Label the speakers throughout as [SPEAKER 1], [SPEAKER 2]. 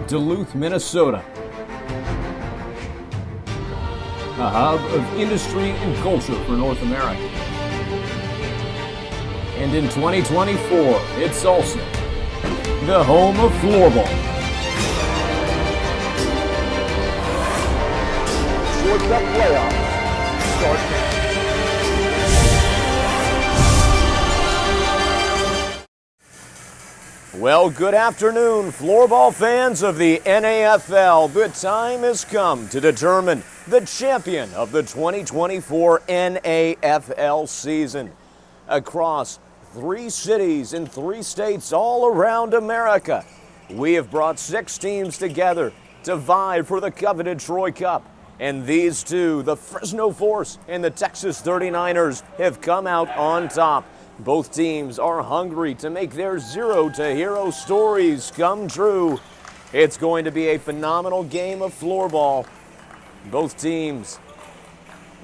[SPEAKER 1] Duluth, Minnesota. A hub of industry and culture for North America. And in 2024, it's also the home of Floorball.
[SPEAKER 2] Troy Cup playoffs start now.
[SPEAKER 3] Well, good afternoon, floorball fans of the NAFL. The time has come to determine the champion of the 2024 NAFL season. Across 3 cities in 3 states all around America, we have brought 6 teams together to vie for the coveted Troy Cup. And these two, the Fresno Force and the Texas 39ers, have come out on top. Both teams are hungry to make their zero-to-hero stories come true. It's going to be a phenomenal game of floorball. Both teams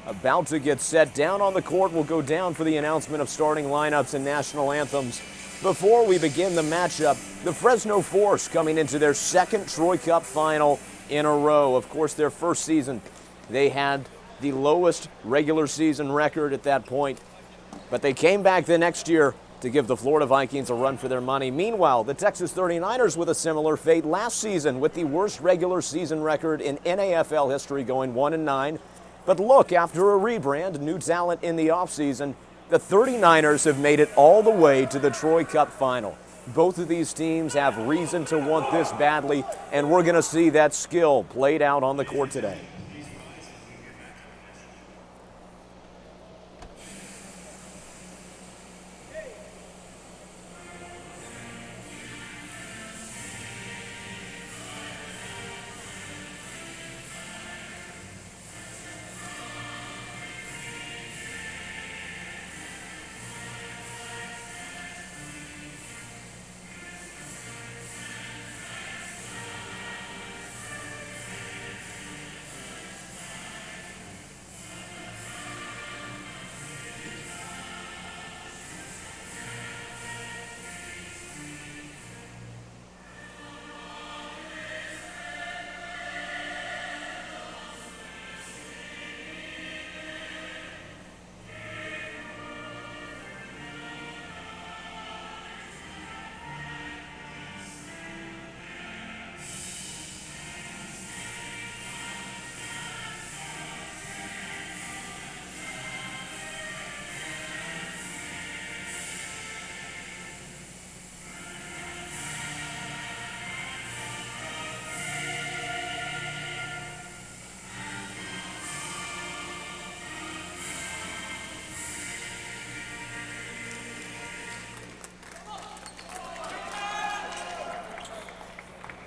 [SPEAKER 3] about to get set. Down on the court will go down for the announcement of starting lineups and national anthems. Before we begin the matchup, the Fresno Force coming into their second Troy Cup final in a row. Of course, their first season, they had the lowest regular season record at that point. But they came back the next year to give the Florida Vikings a run for their money. Meanwhile, the Texas 39ers with a similar fate last season with the worst regular season record in NAFL history, going 1-9. But look, after a rebrand, new talent in the offseason, the 39ers have made it all the way to the Troy Cup final. Both of these teams have reason to want this badly, and we're going to see that skill played out on the court today.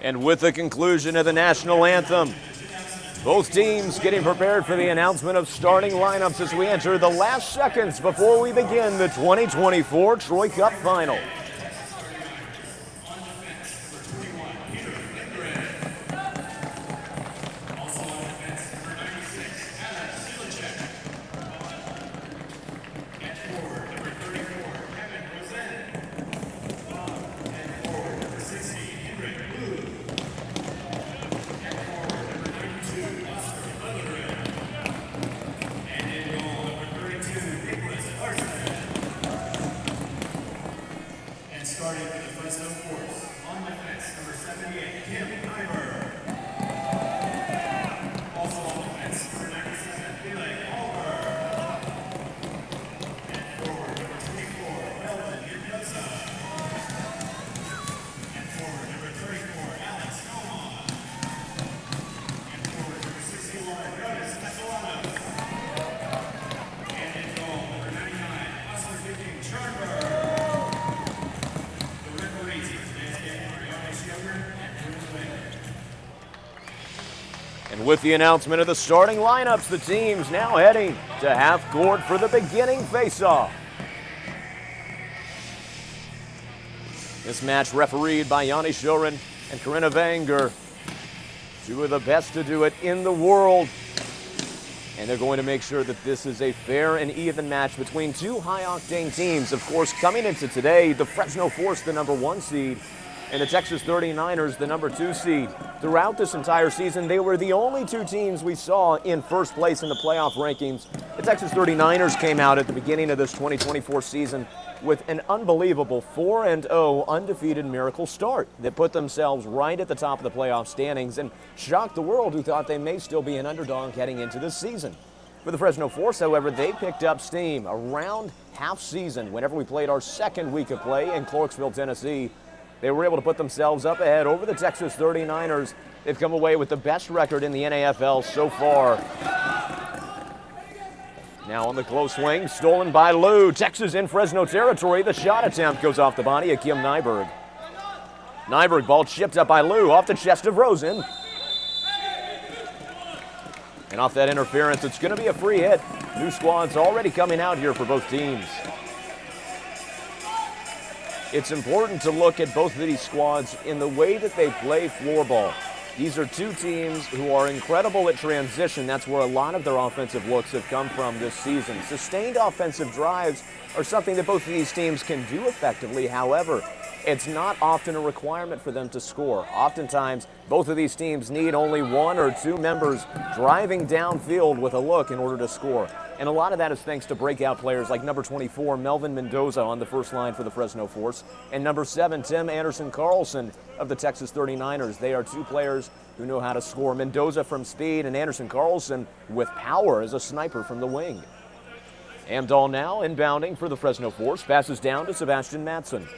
[SPEAKER 3] And with the conclusion of the national anthem, both teams getting prepared for the announcement of starting lineups as we enter the last seconds before we begin the 2024 Troy Cup final.
[SPEAKER 4] Starting for the Fresno Force, on defense, number 78, Kim Iver. Also on defense, number 97, Billy Oliver. And forward, number 24, Melvin Yerkosa. And forward, number 34, Alex Noman. And forward, number 61, Jonas Castellanos. And in goal, number 99, Oscar Viking Charber.
[SPEAKER 3] And with the announcement of the starting lineups, the teams now heading to half court for the beginning face-off. This match refereed by Yanni Shorin and Corinna Vanger, two of the best to do it in the world. And they're going to make sure that this is a fair and even match between two high-octane teams. Of course, coming into today, the Fresno Force, the #1 seed, and the Texas 39ers, the #2 seed. throughout this entire season, they were the only two teams we saw in first place in the playoff rankings. The Texas 39ers came out at the beginning of this 2024 season with an unbelievable 4-0 undefeated miracle start that put themselves right at the top of the playoff standings and shocked the world, who thought they may still be an underdog heading into this season. For the Fresno Force, however, they picked up steam around half season whenever we played our second week of play in Clarksville, Tennessee. They were able to put themselves up ahead over the Texas 39ers. They've come away with the best record in the NAFL so far. Now on the close swing, stolen by Lou. Texas in Fresno territory. The shot attempt goes off the body of Kim Nyberg. Nyberg, ball chipped up by Lou, off the chest of Rosen. And off that interference, it's going to be a free hit. New squads already coming out here for both teams. It's important to look at both of these squads in the way that they play floorball. These are two teams who are incredible at transition. That's where a lot of their offensive looks have come from this season. Sustained offensive drives are something that both of these teams can do effectively. However, it's not often a requirement for them to score. Oftentimes, both of these teams need only one or two members driving downfield with a look in order to score. And a lot of that is thanks to breakout players like number 24, Melvin Mendoza, on the first line for the Fresno Force, and number 7, Tim Anderson-Carlson of the Texas 39ers. They are two players who know how to score. Mendoza from speed and Anderson-Carlson with power as a sniper from the wing. Amdahl now inbounding for the Fresno Force, passes down to Sebastian Matson.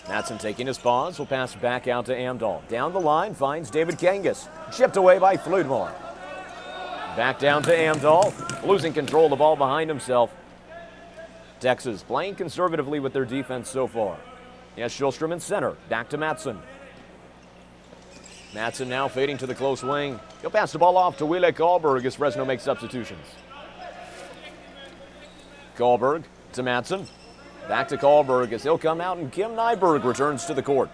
[SPEAKER 3] Matson taking his pause, will pass back out to Amdahl. Down the line finds David Kangas, chipped away by Floorball. Back down to Amdahl, losing control of the ball behind himself. Texas playing conservatively with their defense so far. Yes, Schulstrom in center, back to Matson. Matson now fading to the close wing. He'll pass the ball off to Wille Karlberg as Fresno makes substitutions. Karlberg to Matson. Back to Karlberg as he'll come out, and Kim Nyberg returns to the court.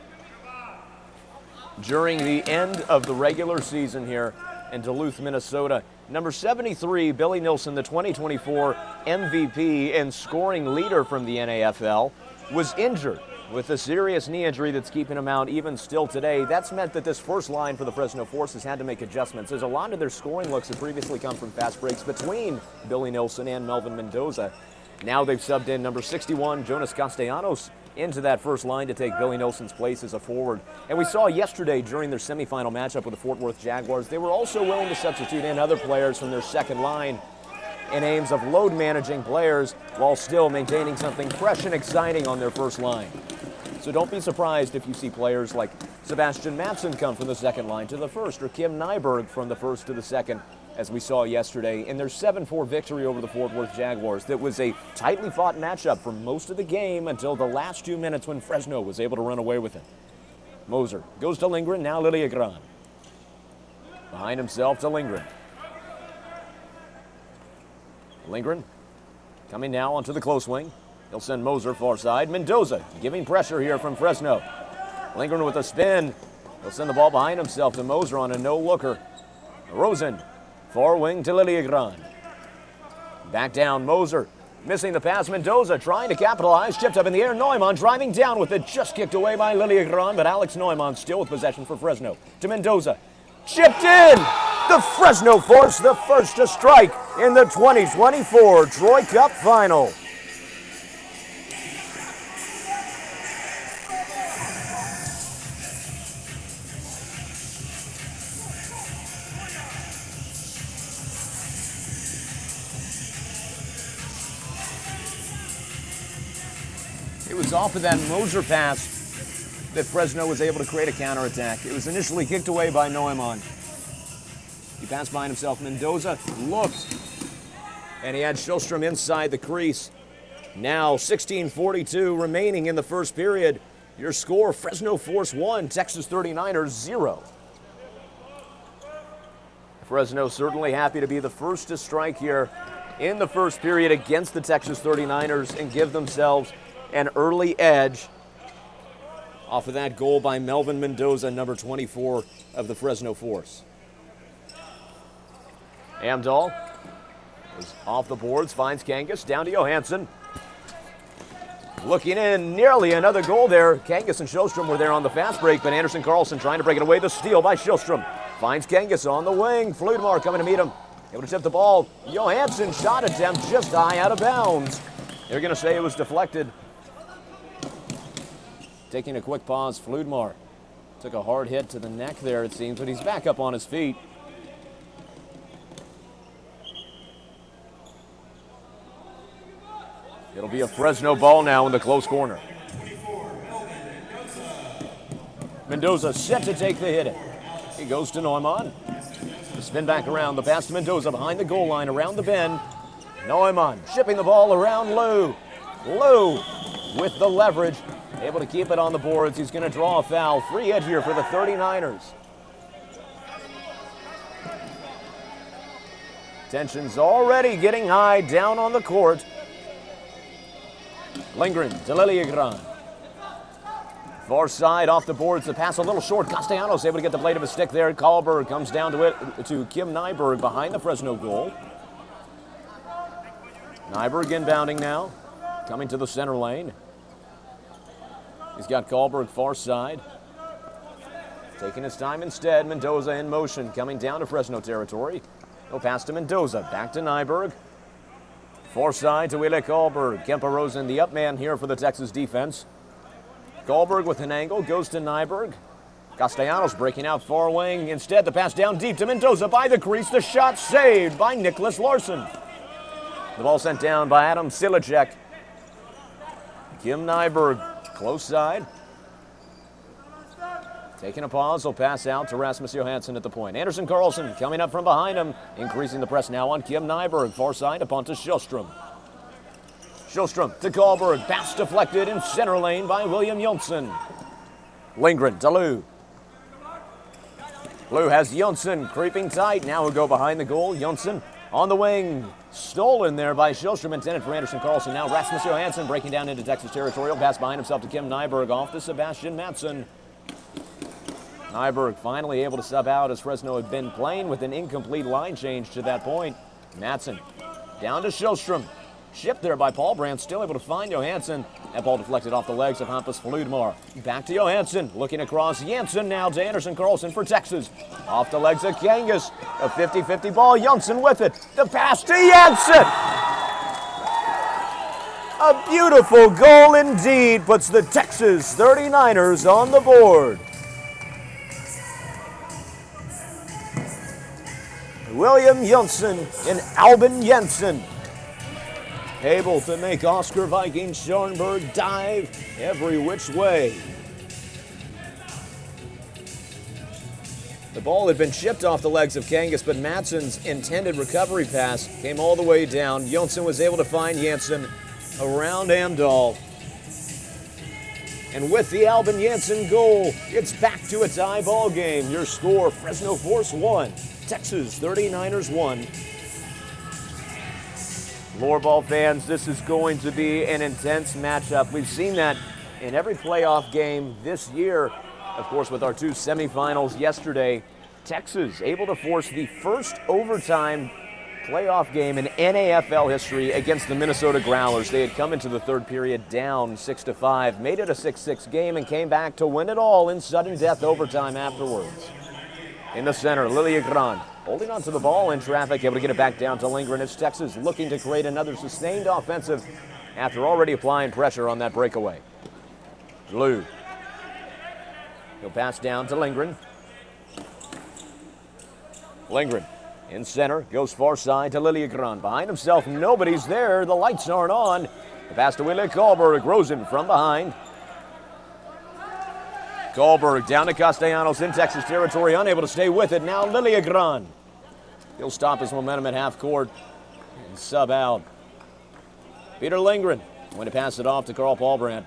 [SPEAKER 3] During the end of the regular season here in Duluth, Minnesota, number 73, Billy Nilsson, the 2024 MVP and scoring leader from the NAFL, was injured with a serious knee injury that's keeping him out even still today. That's meant that this first line for the Fresno Force has had to make adjustments, as a lot of their scoring looks have previously come from fast breaks between Billy Nilsson and Melvin Mendoza. Now they've subbed in number 61, Jonas Castellanos, into that first line to take Billy Nilsson's place as a forward. And we saw yesterday during their semifinal matchup with the Fort Worth Jaguars, they were also willing to substitute in other players from their second line in aims of load managing players while still maintaining something fresh and exciting on their first line. So don't be surprised if you see players like Sebastian Matson come from the second line to the first, or Kim Nyberg from the first to the second, as we saw yesterday in their 7-4 victory over the Fort Worth Jaguars. That was a tightly fought matchup for most of the game until the last 2 minutes when Fresno was able to run away with it. Moser goes to Lindgren, now Lilliegran. Behind himself to Lindgren. Lindgren coming now onto the close wing. He'll send Moser far side. Mendoza giving pressure here from Fresno. Lindgren with a spin. He'll send the ball behind himself to Moser on a no-looker. Rosen, far wing to Lilliegran. Back down, Moser. Missing the pass, Mendoza trying to capitalize. Chipped up in the air, Neumann driving down with it. Just kicked away by Lilliegran, but Alex Neumann still with possession for Fresno. To Mendoza. Chipped in! The Fresno Force, the first to strike in the 2024 Troy Cup Final. It was off of that Moser pass that Fresno was able to create a counterattack. It was initially kicked away by Neumann. He passed behind himself. Mendoza looked, and he had Schulstrom inside the crease. Now 16:42 remaining in the first period. Your score, Fresno Force 1, Texas 39ers 0. Fresno certainly happy to be the first to strike here in the first period against the Texas 39ers and give themselves an early edge off of that goal by Melvin Mendoza, number 24 of the Fresno Force. Amdahl is off the boards, finds Kangas, down to Johansson. Looking in, nearly another goal there. Kangas and Shellstrom were there on the fast break, but Anderson Carlson trying to break it away. The steal by Shellstrom. Finds Kangas on the wing. Fludmar coming to meet him. Able to tip the ball. Johansson shot attempt just high out of bounds. They're going to say it was deflected. Taking a quick pause, Fludmar took a hard hit to the neck there, it seems, but he's back up on his feet. It'll be a Fresno ball now in the close corner. Mendoza set to take the hit. He goes to Neumann. The spin back around, the pass to Mendoza behind the goal line, around the bend. Neumann shipping the ball around Lou. Lou with the leverage, able to keep it on the boards. He's going to draw a foul. Free hit here for the 39ers. Tension's already getting high down on the court. Lindgren to Lilliegran. Far side off the boards. The pass a little short. Castellanos able to get the blade of his stick there. Karlberg comes down to it to Kim Nyberg behind the Fresno goal. Nyberg inbounding now. Coming to the center lane. He's got Karlberg far side. Taking his time instead. Mendoza in motion. Coming down to Fresno territory. No pass to Mendoza. Back to Nyberg. Far side to Wille Karlberg. Kemper Rosen, the up man here for the Texas defense. Karlberg with an angle, goes to Nyberg. Castellanos breaking out far wing. Instead, the pass down deep to Mendoza by the crease. The shot saved by Nicholas Larson. The ball sent down by Adam Silacek. Kim Nyberg, close side. Taking a pause, he'll pass out to Rasmus Johansson at the point. Anderson Carlson coming up from behind him, increasing the press now on Kim Nyberg. Far side to Pontus Shellstrom. Shellstrom to Karlberg, pass deflected in center lane by William Jonsson. Lindgren to Lou. Lou has Jonsson creeping tight. Now he'll go behind the goal. Jonsson on the wing. Stolen there by Shellstrom, intended for Anderson Carlson. Now Rasmus Johansson breaking down into Texas territorial. Pass behind himself to Kim Nyberg, off to Sebastian Matson. Nyberg finally able to sub out as Fresno had been playing with an incomplete line change to that point. Matson down to Shellstrom. Shipped there by Paul Brandt, still able to find Johansson. That ball deflected off the legs of Hampus Fludmar. Back to Johansson, looking across. Janssen now to Anderson Carlson for Texas. Off the legs of Kangas. A 50-50 ball, Jonsson with it. The pass to Janssen! A beautiful goal indeed, puts the Texas 39ers on the board. William Jonsson and Albin Jensen able to make Oscar Viking Scharnberg dive every which way. The ball had been chipped off the legs of Kangas, but Matson's intended recovery pass came all the way down. Jonsson was able to find Janssen around Amdahl. And with the Albin Janssen goal, it's back to a tie ball game. Your score, Fresno Force 1, Texas 39ers 1. Floorball fans, this is going to be an intense matchup. We've seen that in every playoff game this year. Of course, with our two semifinals yesterday, Texas able to force the first overtime playoff game in NAFL history against the Minnesota Growlers. They had come into the third period down 6-5, made it a 6-6 game, and came back to win it all in sudden death overtime afterwards. In the center, Lilliegran holding onto the ball in traffic, able to get it back down to Lindgren. It's Texas looking to create another sustained offensive after already applying pressure on that breakaway. Lou. He'll pass down to Lindgren. Lindgren in center, goes far side to Lilliegran. Behind himself, nobody's there. The lights aren't on. The pass to Wille Karlberg. Rosen from behind. Karlberg down to Castellanos in Texas territory, unable to stay with it. Now Lilliegran. He'll stop his momentum at half court and sub out. Peter Lindgren going to pass it off to Carl Paulbrandt.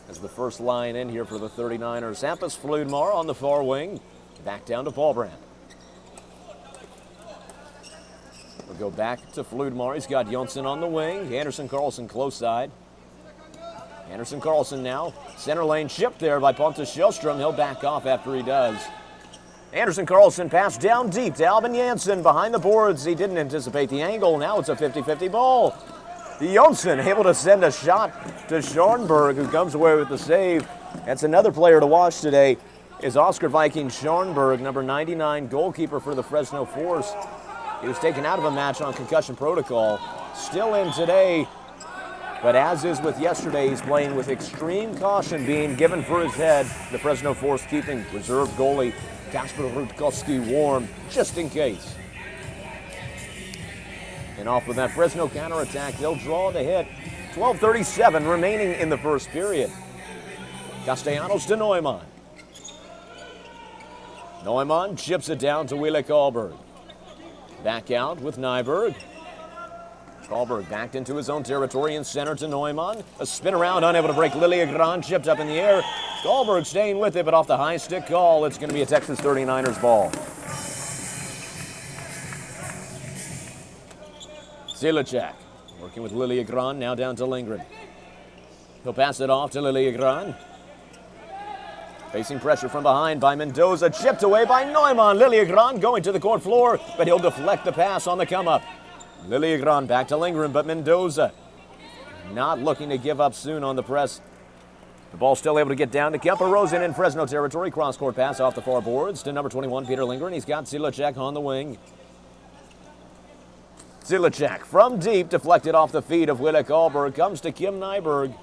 [SPEAKER 3] As the first line in here for the 39ers. Hampus Fludmar on the far wing. Back down to Paulbrandt. We'll go back to Fludmar. He's got Jonsson on the wing. Anderson Carlson close side. Anderson Carlson now. Center lane shipped there by Pontus Shellstrom. He'll back off after he does. Anderson Carlson pass down deep to Albin Janssen behind the boards. He didn't anticipate the angle. Now it's a 50-50 ball. Jonsson able to send a shot to Scharnberg, who comes away with the save. That's another player to watch today, is Oscar Viking Scharnberg, number 99, goalkeeper for the Fresno Force. He was taken out of a match on concussion protocol. Still in today, but as is with yesterday, he's playing with extreme caution being given for his head. The Fresno Force keeping reserve goalie Kasper Rutkowski warm, just in case. And off with that Fresno counterattack, they'll draw the hit. 12:37 remaining in the first period. Castellanos to Neumann. Neumann chips it down to Wille Karlberg. Back out with Nyberg. Karlberg backed into his own territory and center to Neumann. A spin around, unable to break. Lilliegran chipped up in the air. Karlberg staying with it, but off the high stick call, it's going to be a Texas 39ers ball. Zilacek working with Lilliegran, now down to Lindgren. He'll pass it off to Lilliegran. Facing pressure from behind by Mendoza, chipped away by Neumann. Lilliegran going to the court floor, but he'll deflect the pass on the come-up. Lilliegran back to Lindgren, but Mendoza not looking to give up soon on the press. The ball still able to get down to Kemper Rosen in Fresno territory. Cross-court pass off the far boards to number 21, Peter Lindgren. He's got Zilacek on the wing. Zilacek from deep, deflected off the feet of Wille Karlberg, comes to Kim Nyberg.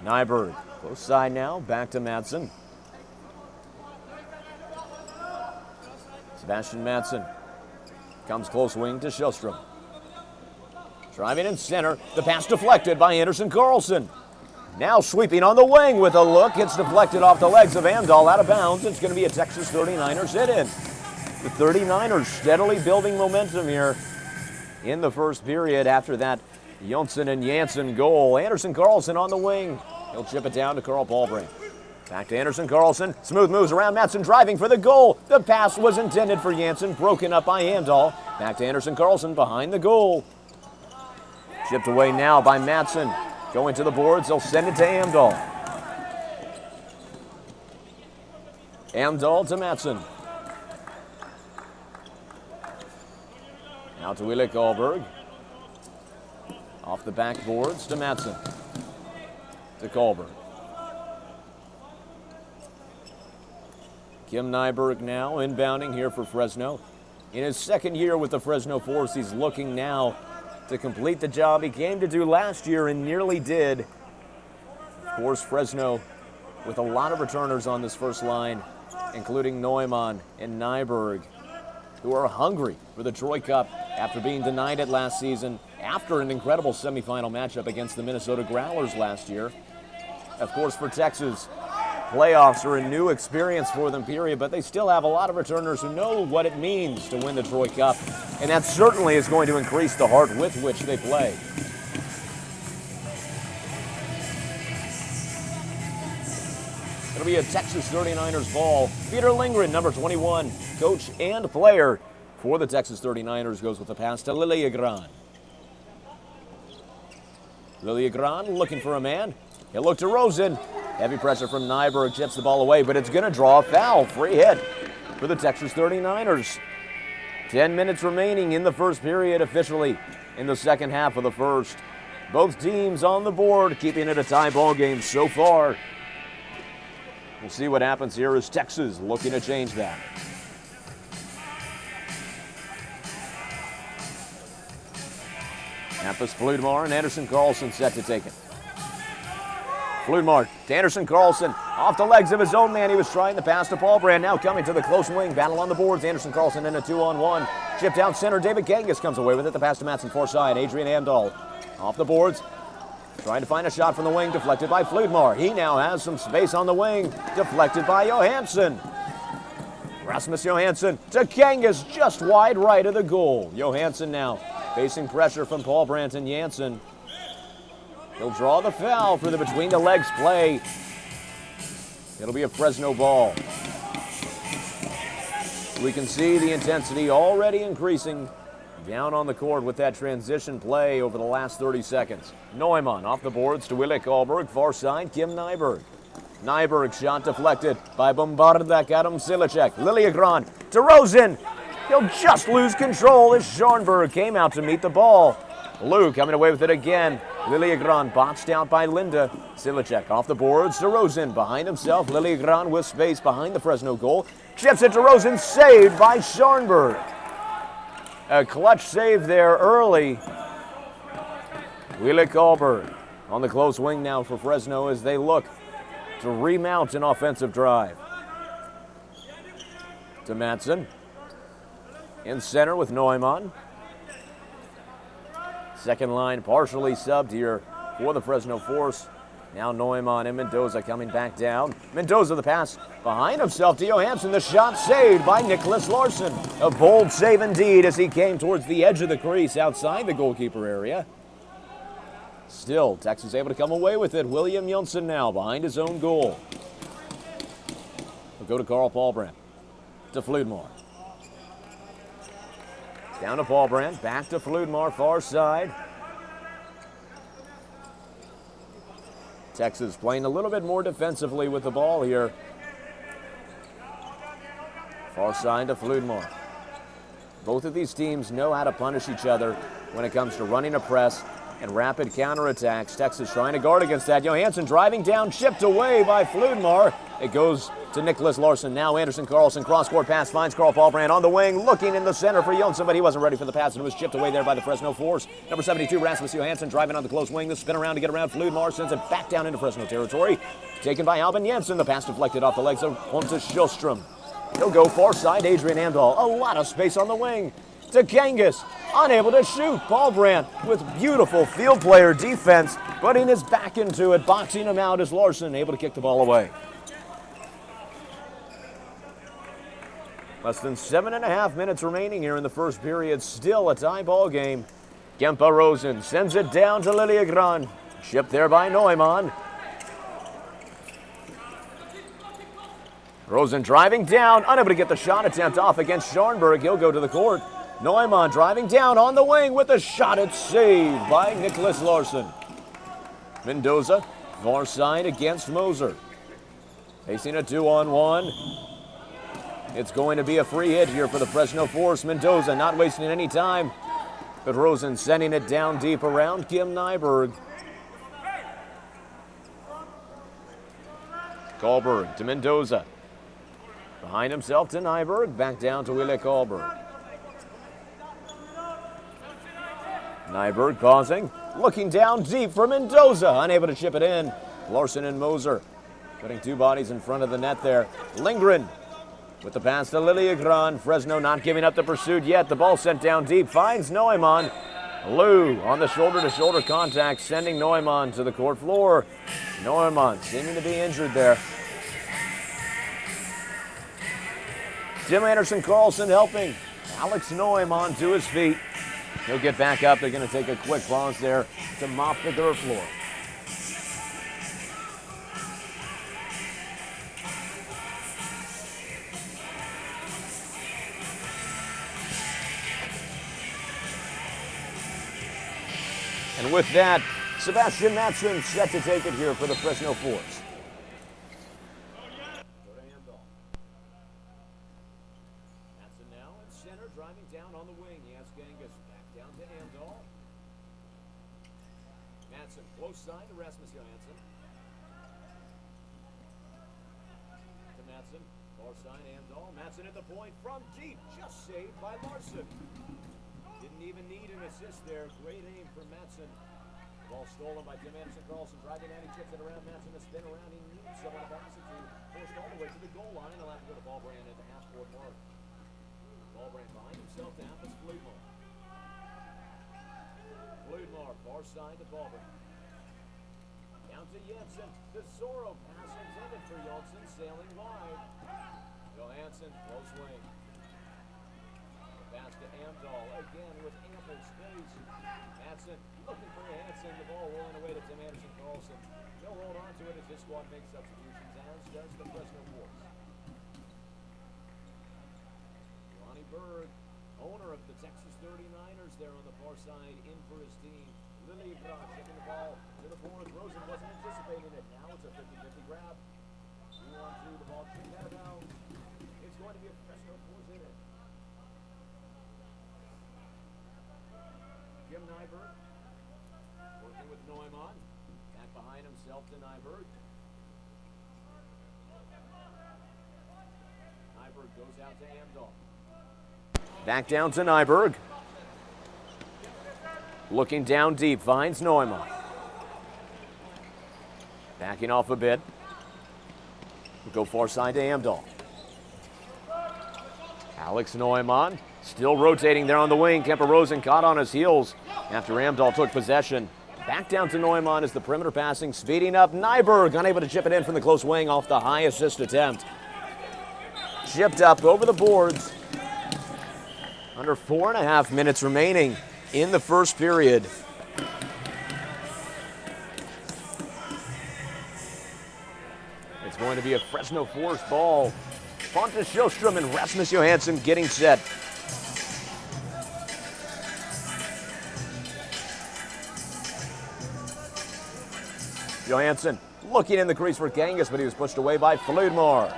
[SPEAKER 3] Nyberg, close side now, back to Madsen. Sebastian Madsen comes close wing to Shellstrom. Driving in center, the pass deflected by Anderson Carlson. Now sweeping on the wing with a look, it's deflected off the legs of Amdahl, out of bounds. It's going to be a Texas 39ers hit-in. The 39ers steadily building momentum here in the first period after that Jonsson and Janssen goal. Anderson Carlson on the wing. He'll chip it down to Carl Paulbrand. Back to Anderson Carlson. Smooth moves around Madsen, driving for the goal. The pass was intended for Janssen, broken up by Amdahl. Back to Anderson Carlson behind the goal. Chipped away now by Madsen. Going to the boards, they'll send it to Amdahl. Amdahl to Madsen. Now to Wille Karlberg. Off the backboards to Madsen. To Karlberg. Kim Nyberg now inbounding here for Fresno. In his second year with the Fresno Force, he's looking now to complete the job he came to do last year and nearly did. Of course, Fresno with a lot of returners on this first line, including Neumann and Nyberg, who are hungry for the Troy Cup after being denied it last season, after an incredible semifinal matchup against the Minnesota Growlers last year. Of course, for Texas, playoffs are a new experience for them, period, but they still have a lot of returners who know what it means to win the Troy Cup, and that certainly is going to increase the heart with which they play. It'll be a Texas 39ers ball. Peter Lindgren, number 21, coach and player for the Texas 39ers, goes with the pass to Lilliegran. Lilliegran looking for a man. He'll look to Rosen. Heavy pressure from Nyberg, chips the ball away, but it's going to draw a foul. Free hit for the Texas 39ers. 10 minutes remaining in the first period, officially in the second half of the first. Both teams on the board, keeping it a tie ball game so far. We'll see what happens here as Texas looking to change that. Hampus Fludmar and Anderson Carlson set to take it. Fludmar to Anderson Carlson, off the legs of his own man. He was trying to pass to Paulbrand, now coming to the close wing. Battle on the boards, Anderson Carlson in a 2-on-1. Chip down center, David Kangas comes away with it. The pass to Madsen, far side, Adrian Amdahl. Off the boards, trying to find a shot from the wing, deflected by Fludmar. He now has some space on the wing, deflected by Johansson. Rasmus Johansson to Kangas, just wide right of the goal. Johansson now facing pressure from Paulbrand and Janssen. He'll draw the foul for the between-the-legs play. It'll be a Fresno ball. We can see the intensity already increasing down on the court with that transition play over the last 30 seconds. Neumann off the boards to Wille Karlberg, far side, Kim Nyberg. Nyberg shot deflected by Bombardak Adam Zilacek. Lilliegran to Rosen. He'll just lose control as Schoenberg came out to meet the ball. Lou coming away with it again. Liliegran boxed out by Linda. Silicek off the boards. DeRozan behind himself. Liliegran with space behind the Fresno goal. Chips it to DeRozan, saved by Schoenberg. A clutch save there early. Wheeler Kahlberg on the close wing now for Fresno as they look to remount an offensive drive. To Madsen. In center with Neumann. Second line partially subbed here for the Fresno Force. Now Neumann and Mendoza coming back down. Mendoza the pass behind himself to Johansson. The shot saved by Nicholas Larson. A bold save indeed as he came towards the edge of the crease outside the goalkeeper area. Still, Texas able to come away with it. William Jonsson now behind his own goal. We'll go to Carl Paulbrand. To Fludmar. Down to Paulbrand, back to Fludmar, far side. Texas playing a little bit more defensively with the ball here. Far side to Fludmar. Both of these teams know how to punish each other when it comes to running a press and rapid counterattacks. Texas trying to guard against that. Johansson driving down, chipped away by Fludmar. It goes to Nicholas Larson. Now Anderson Carlson, cross-court pass, finds Carl Paulbrand on the wing, looking in the center for Jonsson, but he wasn't ready for the pass, and it was chipped away there by the Fresno Force. Number 72, Rasmus Johansson, driving on the close wing. The spin around to get around Fludmar, sends it back down into Fresno territory. Taken by Albin Jensen. The pass deflected off the legs of Pontus Sjöström. He'll go far side, Adrian Amdahl. A lot of space on the wing. To Kangas, unable to shoot. Paulbrand with beautiful field player defense, putting his back into it, boxing him out as Larson able to kick the ball away. Less than 7.5 minutes remaining here in the first period. Still a tie ball game. Kempa Rosen sends it down to Liliegran. Chipped there by Neumann. Rosen driving down, unable to get the shot attempt off against Schoenberg. He'll go to the court. Neumann driving down on the wing with a shot. It's saved by Nicholas Larson. Mendoza, far side against Moser. Facing a 2-on-1. It's going to be a free hit here for the Fresno Force. Mendoza not wasting any time, but Rosen sending it down deep around Kim Nyberg. Kahlberg to Mendoza. Behind himself to Nyberg, back down to Wille Kahlberg. Nyberg pausing, looking down deep for Mendoza, unable to chip it in. Larson and Moser putting two bodies in front of the net there. Lindgren with the pass to Liliegran. Fresno not giving up the pursuit yet. The ball sent down deep, finds Neumann. Lou on the shoulder-to-shoulder contact, sending Neumann to the court floor. Neumann seeming to be injured there. Tim Anderson-Carlson helping Alex Neumann to his feet. He'll get back up. They're going to take a quick pause there to mop the dirt floor. And with that, Sebastian Madsen set to take it here for the Fresno Force. Madsen now at center, driving down on the wing. He has Kangas back down to Amdahl. Madsen close side to Rasmus Johansson. To Madsen, far side Amdahl. Madsen at the point from deep, just saved by Larson. Didn't even need an assist there. Great aim for Madsen. Ball stolen by Tim Anderson-Carlson. Driving out, he chips it around. Madsen to spin around. He needs someone to pass it to. Forced all the way to the goal line. He'll have to go to Paulbrand at the half-court mark. Paulbrand behind himself to Hampus Fludmar. Fludmar, far side to Paulbrand. Down to Jensen. The Zorro pass intended for Jonsson, sailing wide. Johansson, close wing. Pass to Amdahl, again with ample space. Madsen looking for Johansson, the ball rolling away to Tim Anderson-Carlson. They'll hold on to it as this squad makes substitutions, as does the Fresno Force. Ronnie Berg, owner of the Texas 39ers there on the far side, in for his team. Liliegran taking the ball to the fourth. Rosen wasn't anticipating it. Now it's a 50-50 grab. 2-on-2, the ball kicked out of bounds. It's going to be a Fresno Force in it. Kim Nyberg. Working with Neumann. Back behind himself to Nyberg. Nyberg goes out to Amdahl. Back down to Nyberg. Looking down deep, finds Neumann. Backing off a bit. We'll go far side to Amdahl. Alex Neumann still rotating there on the wing. Kemper Rosen caught on his heels after Amdahl took possession. Back down to Neumann as the perimeter passing, speeding up. Nyberg unable to chip it in from the close wing off the high assist attempt. Chipped up over the boards. Under 4.5 minutes remaining in the first period. It's going to be a Fresno force ball. Pontus Sjöström and Rasmus Johansson getting set. Johansson looking in the crease for Genghis, but he was pushed away by Fludmar.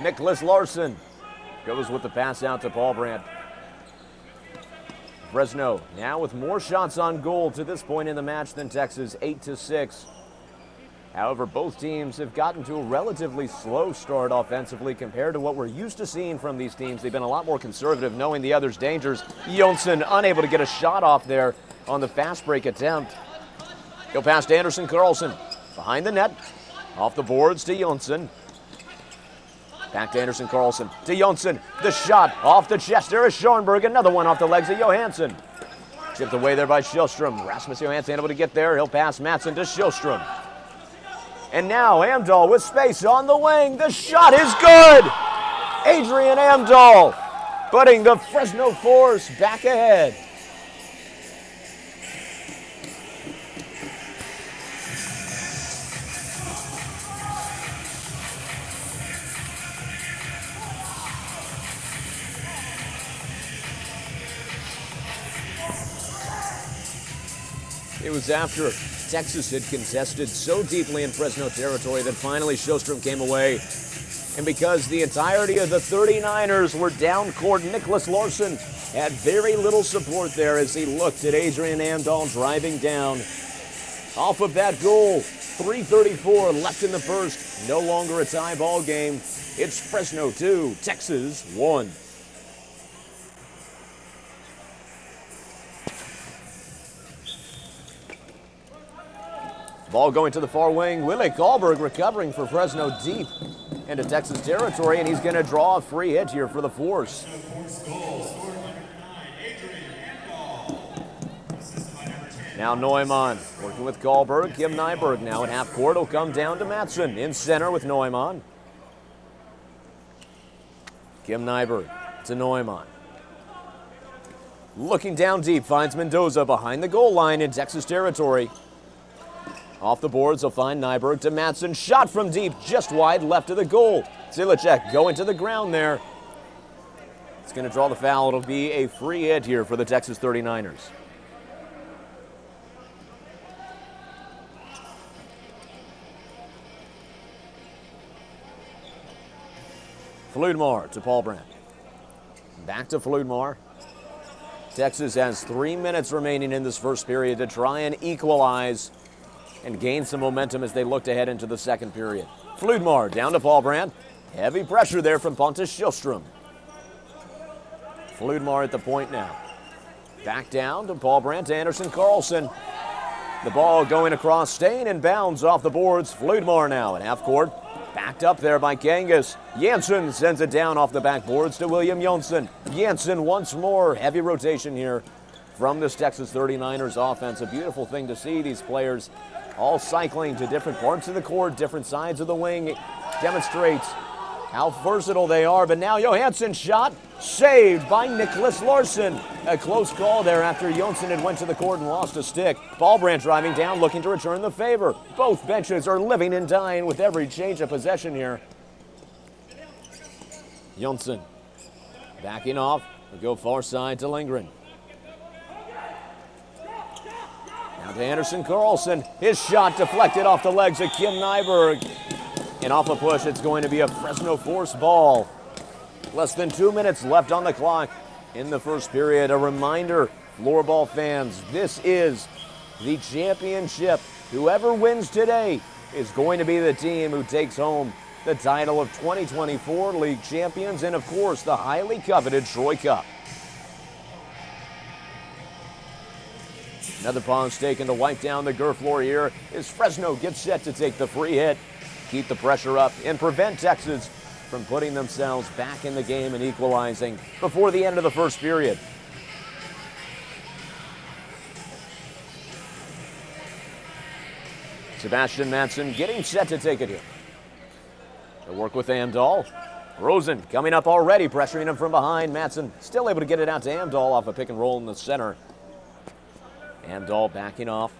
[SPEAKER 3] Nicholas Larsson goes with the pass out to Paul Brandt. Fresno now with more shots on goal to this point in the match than Texas, 8-6. However, both teams have gotten to a relatively slow start offensively compared to what we're used to seeing from these teams. They've been a lot more conservative, knowing the other's dangers. Jonsson unable to get a shot off there on the fast break attempt. Go past Anderson Carlson. Behind the net. Off the boards to Jonsson. Back to Anderson Carlson. To Jonsson. The shot off the chest. There is Scharnberg. Another one off the legs of Johansson. Chipped away there by Sjöström. Rasmus Johansson able to get there. He'll pass Mattsson to Sjöström. And now Amdahl with space on the wing. The shot is good. Adrian Amdahl putting the Fresno Force back ahead. It was after Texas had contested so deeply in Fresno territory that finally Sjöström came away. And because the entirety of the 39ers were down court, Nicholas Larsson had very little support there as he looked at Adrian Amdahl driving down. Off of that goal, 3:34 left in the first. No longer a tie ball game. It's Fresno 2, Texas 1. Ball going to the far wing. Willie Kahlberg recovering for Fresno deep into Texas territory, and he's going to draw a free hit here for the Force. Now Neumann working with Kahlberg. Kim Nyberg now at half court. Will come down to Mattsson in center with Neumann. Kim Nyberg to Neumann. Looking down deep, finds Mendoza behind the goal line in Texas territory. Off the boards, he'll find Nyberg to Mattsson. Shot from deep, just wide left of the goal. Zilacek going to the ground there. It's going to draw the foul. It'll be a free hit here for the Texas 39ers. Fludmar to Paul Brandt. Back to Fludmar. Texas has 3 minutes remaining in this first period to try and equalize and gain some momentum as they look to head into the second period. Fludmar down to Paul Brandt. Heavy pressure there from Pontus Sjöström. Fludmar at the point now. Back down to Paul Brandt, Anderson Carlson. The ball going across, staying in bounds off the boards. Fludmar now at half court. Backed up there by Genghis. Janssen sends it down off the backboards to William Jonsson. Janssen once more. Heavy rotation here from this Texas 39ers offense. A beautiful thing to see, these players all cycling to different parts of the court, different sides of the wing. It demonstrates how versatile they are. But now Johansson's shot saved by Nicholas Larsson. A close call there after Jonsson had went to the court and lost a stick. Paul Brandt driving down, looking to return the favor. Both benches are living and dying with every change of possession here. Jonsson backing off. We'll go far side to Lindgren. Now to Anderson Carlson. His shot deflected off the legs of Kim Nyberg. And off a push, it's going to be a Fresno Force ball. Less than 2 minutes left on the clock in the first period. A reminder Floorball fans, this is the championship. Whoever wins today is going to be the team who takes home the title of 2024 league champions and, of course, the highly coveted Troy Cup. Another pause taken to wipe down the Gur floor here as Fresno gets set to take the free hit, keep the pressure up, and prevent Texas from putting themselves back in the game and equalizing before the end of the first period. Sebastian Matson getting set to take it here. They'll work with Amdahl. Rosen coming up already, pressuring him from behind. Matson still able to get it out to Amdahl off a pick and roll in the center. Amdahl backing off.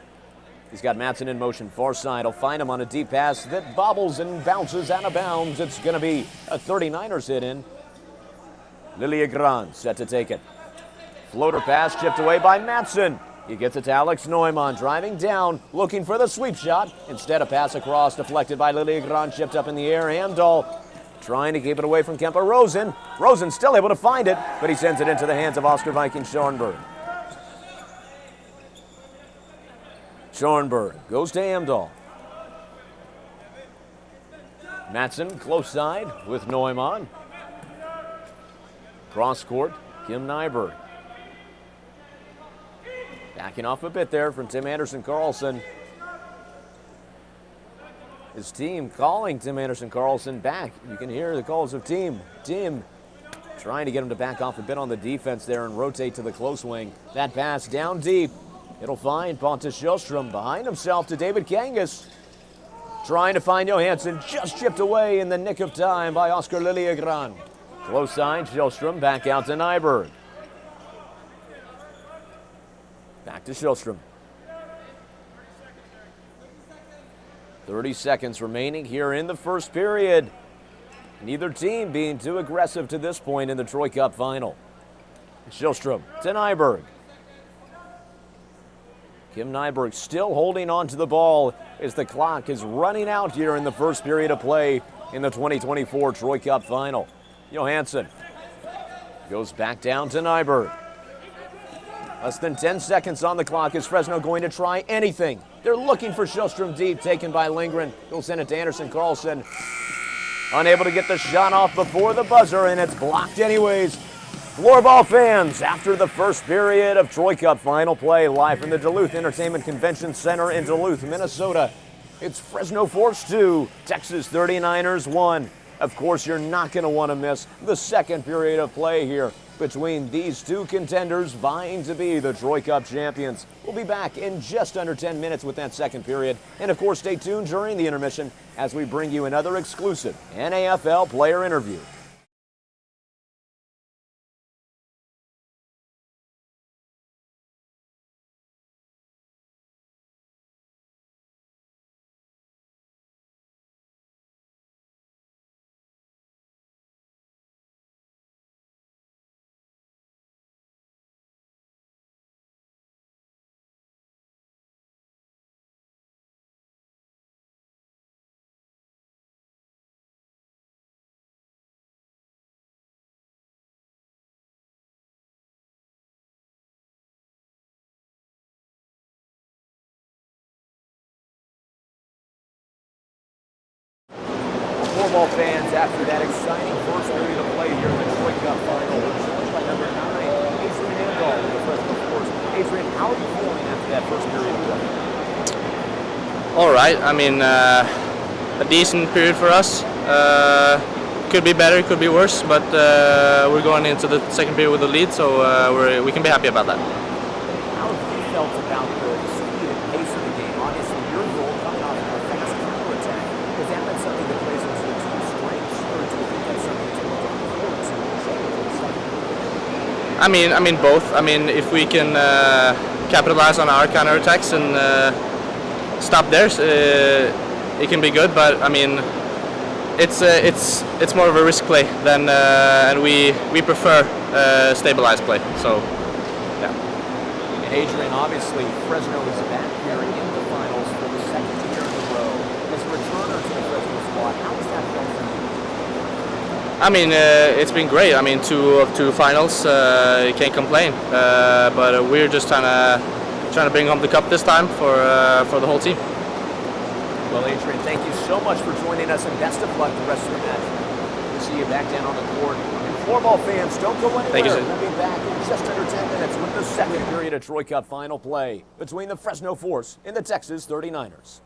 [SPEAKER 3] He's got Matson in motion, far side. He'll find him on a deep pass that bobbles and bounces out of bounds. It's going to be a 39ers hit in. Lilliegran set to take it. Floater pass chipped away by Matson. He gets it to Alex Neumann, driving down, looking for the sweep shot. Instead, a pass across, deflected by Lilliegran, chipped up in the air. Amdahl trying to keep it away from Kemper. Rosen still able to find it, but he sends it into the hands of Oscar Viking Schoenberg. Schoenberg goes to Amdahl. Matson close side with Neumann. Cross court, Kim Nyberg. Backing off a bit there from Tim Anderson-Carlson. His team calling Tim Anderson-Carlson back. You can hear the calls of Tim trying to get him to back off a bit on the defense there and rotate to the close wing. That pass down deep. It'll find Pontus Sjöström behind himself to David Kangas. Trying to find Johansson, just chipped away in the nick of time by Oscar Lilliegran. Close side, Sjöström back out to Nyberg. Back to Sjöström. 30 seconds remaining here in the first period. Neither team being too aggressive to this point in the Troy Cup final. Sjöström to Nyberg. Kim Nyberg still holding on to the ball as the clock is running out here in the first period of play in the 2024 Troy Cup final. Johansson goes back down to Nyberg. Less than 10 seconds on the clock. Is Fresno going to try anything? They're looking for Sjöström deep, taken by Lindgren. He'll send it to Anderson-Carlson. Unable to get the shot off before the buzzer, and it's blocked anyways. Floorball fans, after the first period of Troy Cup final play, live from the Duluth Entertainment Convention Center in Duluth, Minnesota, it's Fresno Force 2, Texas 39ers 1. Of course, you're not going to want to miss the second period of play here between these two contenders vying to be the Troy Cup champions. We'll be back in just under 10 minutes with that second period. And of course, stay tuned during the intermission as we bring you another exclusive NAFL player interview. Floorball fans, after that exciting first period of play here in the Troy Cup final, we're joined by number 9, Adrian Amdahl with the Fresno Force. Adrian, how are you feeling after that first period of play?
[SPEAKER 5] All right. I mean, a decent period for us. Could be better, could be worse, but we're going into the second period with the lead, so we can be happy about that.
[SPEAKER 3] How have you felt about the speed and pace of the game? Obviously, your goal coming off of a fast counterattack. Has that been something that plays into the team's strengths, or do you think that's something to look forward to in the second period?
[SPEAKER 5] I mean both. I mean, if we can capitalize on our counterattacks and stop theirs, it can be good. But I mean, it's more of a risk play than, and we prefer stabilized play. So, yeah.
[SPEAKER 3] And Adrian, obviously, Fresno is back here in the finals for the second year in a row. As a returner to the Fresno squad, how has that felt for you?
[SPEAKER 5] I mean, it's been great. I mean, two finals, you can't complain. But we're just trying to bring home the cup this time for the whole team.
[SPEAKER 3] Well, Adrian, thank you so much for joining us, and best of luck the rest of the match. We'll see you back down on the court. And Floorball fans, don't go anywhere.
[SPEAKER 5] Thank you, sir.
[SPEAKER 3] We'll be back in just under 10 minutes with the second period of Troy Cup final play between the Fresno Force and the Texas 39ers.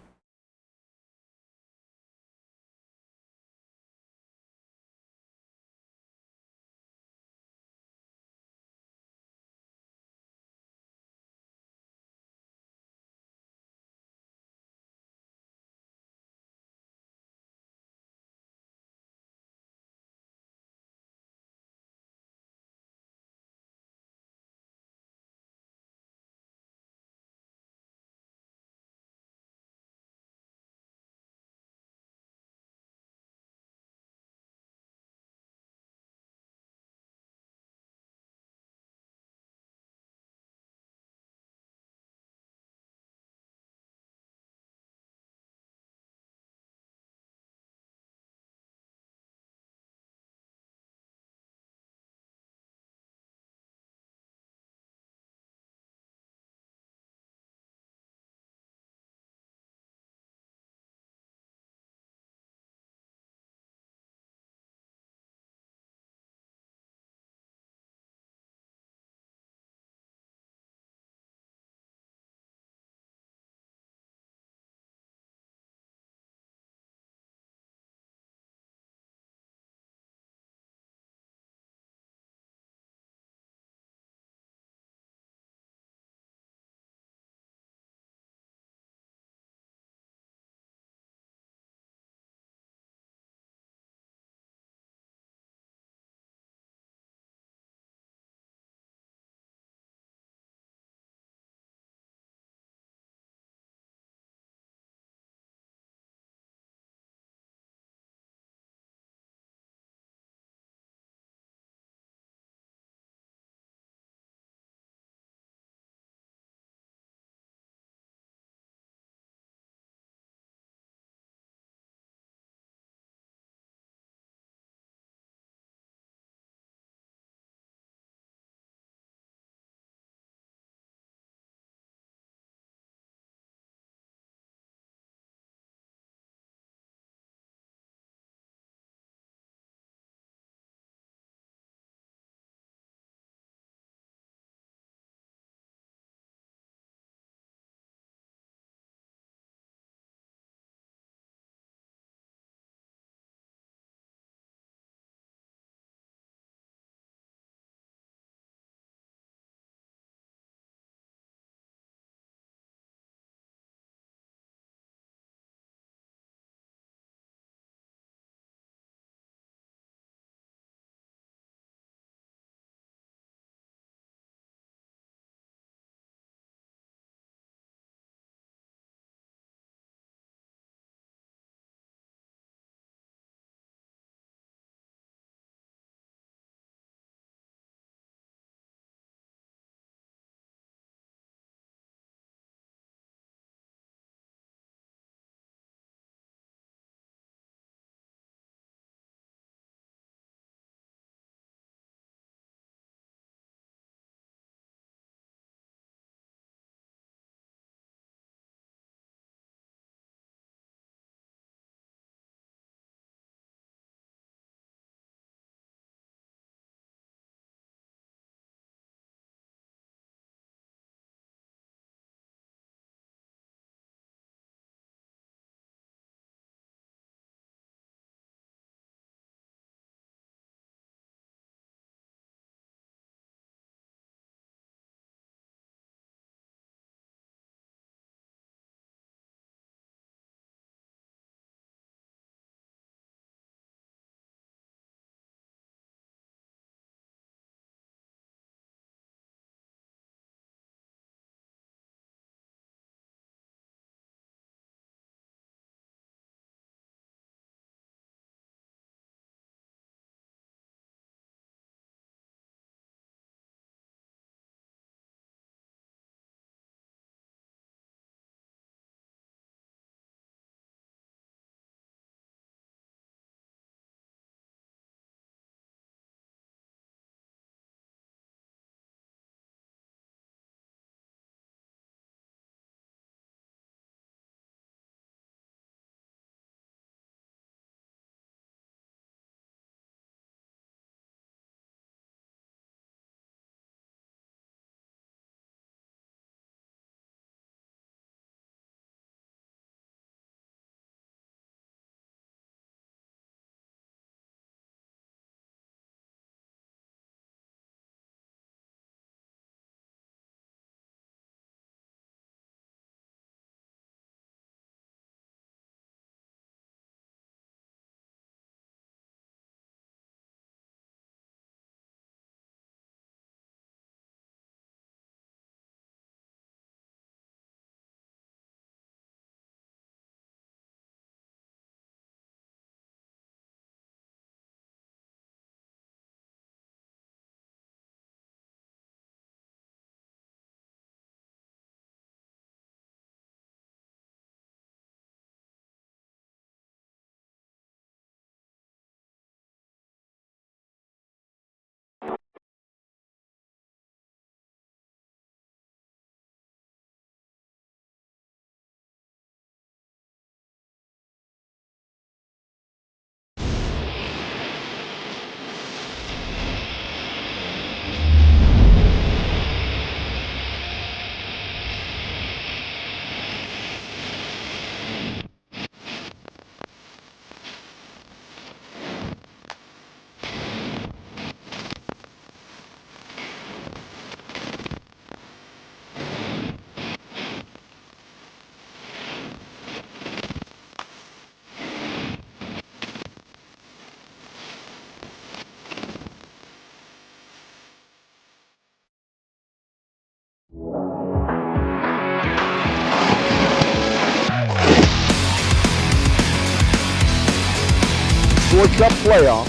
[SPEAKER 2] Ford Cup playoffs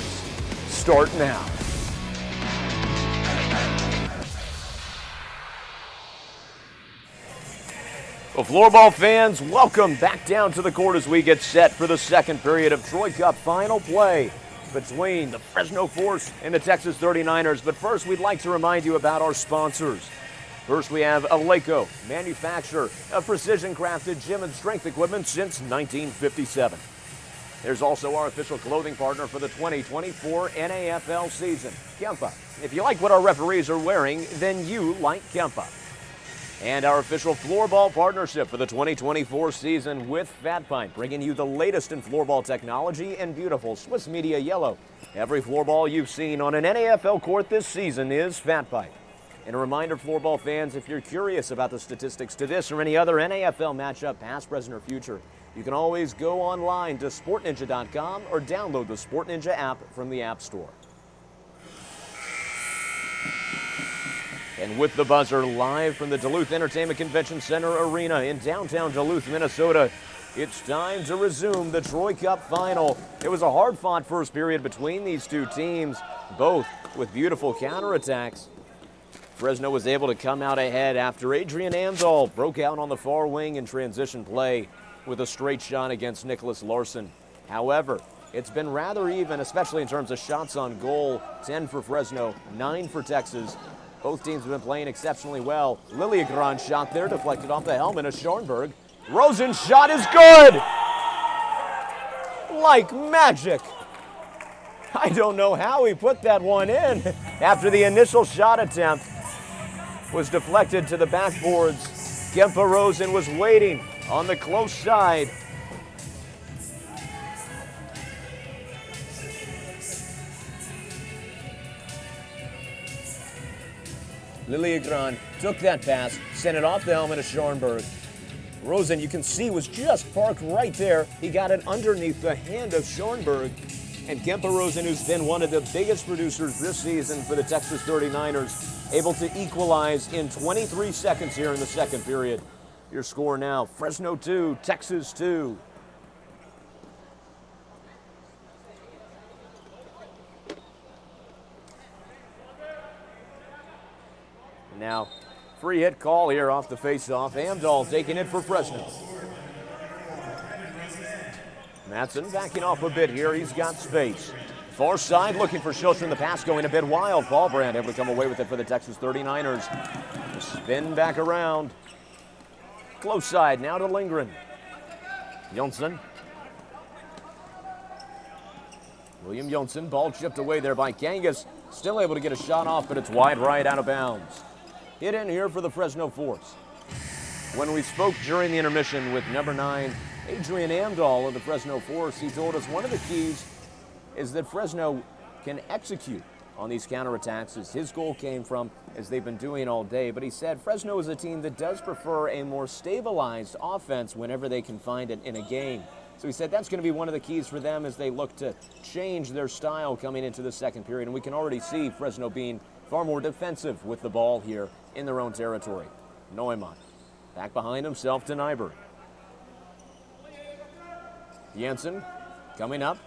[SPEAKER 2] start now.
[SPEAKER 3] Well, Floorball fans, welcome back down to the court as we get set for the second period of Troy Cup final play between the Fresno Force and the Texas 39ers. But first, we'd like to remind you about our sponsors. First, we have Aleco, manufacturer of precision-crafted gym and strength equipment since 1957. There's also our official clothing partner for the 2024 NAFL season, Kempa. If you like what our referees are wearing, then you like Kempa. And our official floorball partnership for the 2024 season with Fat Pint, bringing you the latest in floorball technology and beautiful Swiss Media Yellow. Every floorball you've seen on an NAFL court this season is Fat Pint. And a reminder, floorball fans, if you're curious about the statistics to this or any other NAFL matchup, past, present, or future, you can always go online to sportninja.com or download the Sport Ninja app from the App Store. And with the buzzer live from the Duluth Entertainment Convention Center Arena in downtown Duluth, Minnesota, it's time to resume the Troy Cup final. It was a hard-fought first period between these two teams, both with beautiful counterattacks. Fresno was able to come out ahead after Adrian Amdahl broke out on the far wing in transition play with a straight shot against Nicholas Larson. However, it's been rather even, especially in terms of shots on goal. 10 for Fresno, 9 for Texas. Both teams have been playing exceptionally well. Lilliegran shot there, deflected off the helmet of Schoenberg. Rosen's shot is good! Like magic. I don't know how he put that one in after the initial shot attempt was deflected to the backboards. Kempa Rosen was waiting on the close side. Lilliegran took that pass, sent it off the helmet of Schoenberg. Rosen, you can see, was just parked right there. He got it underneath the hand of Schoenberg. And Kempa Rosen, who's been one of the biggest producers this season for the Texas 39ers, able to equalize in 23 seconds here in the second period. Your score now, Fresno 2, Texas 2. Now, free hit call here off the faceoff. Amdahl taking it for Fresno. Matson backing off a bit here. He's got space. Far side looking for Schiltrin. The pass going a bit wild. Paulbrand able to come away with it for the Texas 39ers. Spin back around. Close side now to Lindgren. Jonsson. William Jonsson. Ball chipped away there by Kangas. Still able to get a shot off, but it's wide right out of bounds. Hit in here for the Fresno Force. When we spoke during the intermission with number 9, Adrian Amdahl of the Fresno Force, he told us one of the keys is that Fresno can execute on these counterattacks, as his goal came from, as they've been doing all day. But he said Fresno is a team that does prefer a more stabilized offense whenever they can find it in a game. So he said that's going to be one of the keys for them as they look to change their style coming into the second period. And we can already see Fresno being far more defensive with the ball here in their own territory. Neumann back behind himself to Nyberg. Jensen coming up,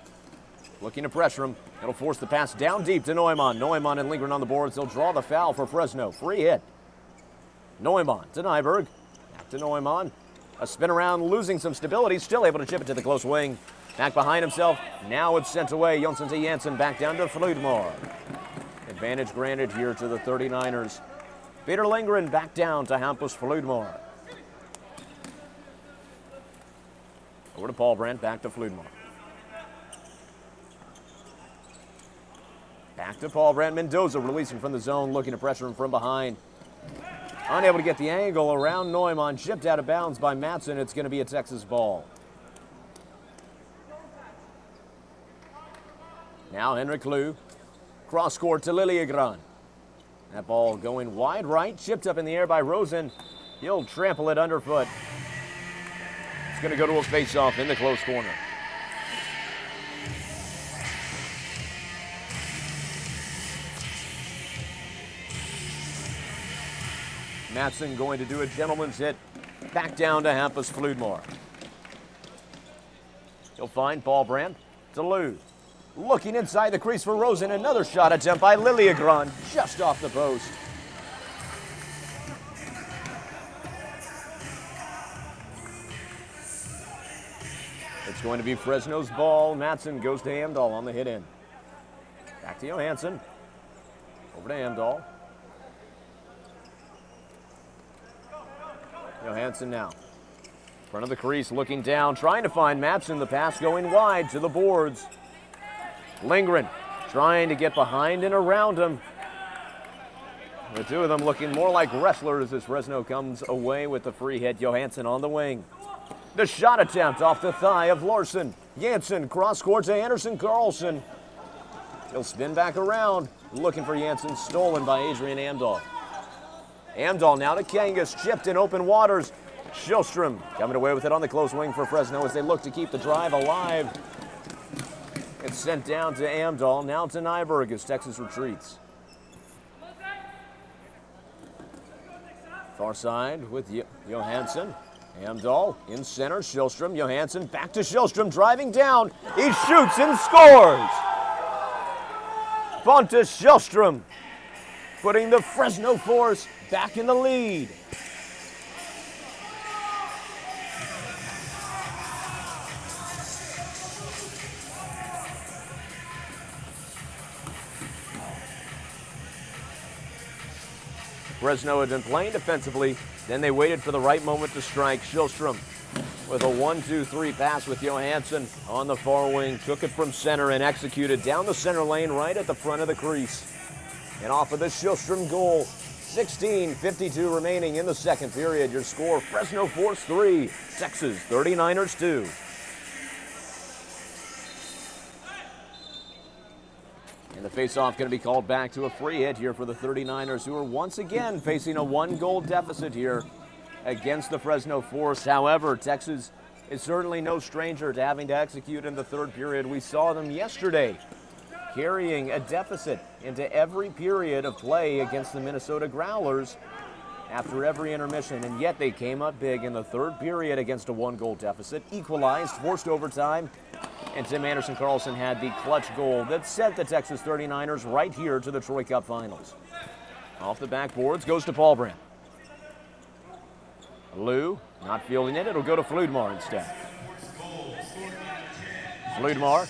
[SPEAKER 3] looking to pressure him. It'll force the pass down deep to Neumann. Neumann and Lindgren on the boards. They'll draw the foul for Fresno. Free hit. Neumann to Nyberg. Back to Neumann. A spin around, losing some stability. Still able to chip it to the close wing. Back behind himself. Now it's sent away. Jonsson to Jensen. Back down to Fludmore. Advantage granted here to the 39ers. Peter Lindgren back down to Hampus Fludmore. Over to Paulbrand, back to Fludmore. Back to Paulbrand. Mendoza releasing from the zone, looking to pressure him from behind. Unable to get the angle around Neumann. Chipped out of bounds by Matson. It's going to be a Texas ball. Now Henrik Lou. Cross court to Lilliegran. That ball going wide right. Chipped up in the air by Rosen. He'll trample it underfoot. It's going to go to a face-off in the close corner. Matson going to do a gentleman's hit. Back down to Hampus Fludmore. He'll find Paulbrand to Lou. Looking inside the crease for Rosen. Another shot attempt by Liliegron, just off the post. It's going to be Fresno's ball. Matson goes to Amdahl on the hit in. Back to Johansson. Over to Amdahl. Johansson now. Front of the crease, looking down, trying to find Matson. The pass going wide to the boards. Lindgren trying to get behind and around him. The two of them looking more like wrestlers as Fresno comes away with the free hit. Johansson on the wing. The shot attempt off the thigh of Larson. Janssen cross court to Anderson Carlson. He'll spin back around, looking for Janssen, stolen by Adrian Amdahl. Amdahl now to Kangas, chipped in open waters. Shillstrom coming away with it on the close wing for Fresno as they look to keep the drive alive. It's sent down to Amdahl, now to Nyberg as Texas retreats. Far side with Johansson. Amdahl in center, Shillstrom, Johansson back to Shillstrom, driving down. He shoots and scores! Pontus Shillstrom putting the Fresno Force back in the lead. Fresno had been playing defensively, then they waited for the right moment to strike. Shillstrom with a 1-2-3 pass with Johansson on the far wing, took it from center and executed down the center lane right at the front of the crease. And off of the Shillstrom goal, 16:52 remaining in the second period. Your score, Fresno Force 3, Texas 39ers 2. And the faceoff going to be called back to a free hit here for the 39ers, who are once again facing a one-goal deficit here against the Fresno Force. However, Texas is certainly no stranger to having to execute in the third period. We saw them yesterday carrying a deficit into every period of play against the Minnesota Growlers after every intermission, and yet they came up big in the third period against a one-goal deficit, equalized, forced overtime, and Tim Anderson Carlson had the clutch goal that sent the Texas 39ers right here to the Troy Cup Finals. Off the backboards goes to Paulbrand. Lou not fielding it. It'll go to Fludmar instead. Fludmar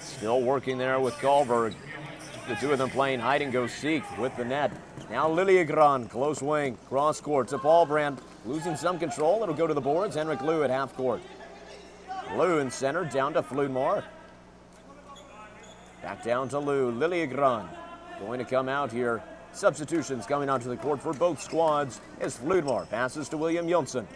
[SPEAKER 3] still working there with Karlberg. The two of them playing hide and go seek with the net. Now Liliegron, close wing, cross court to Paulbrand, losing some control. It'll go to the boards. Henrik Lou at half court. Lou in center, down to Fludmar. Back down to Lou. Liliegron going to come out here. Substitutions coming onto the court for both squads as Fludmar passes to William Jonsson.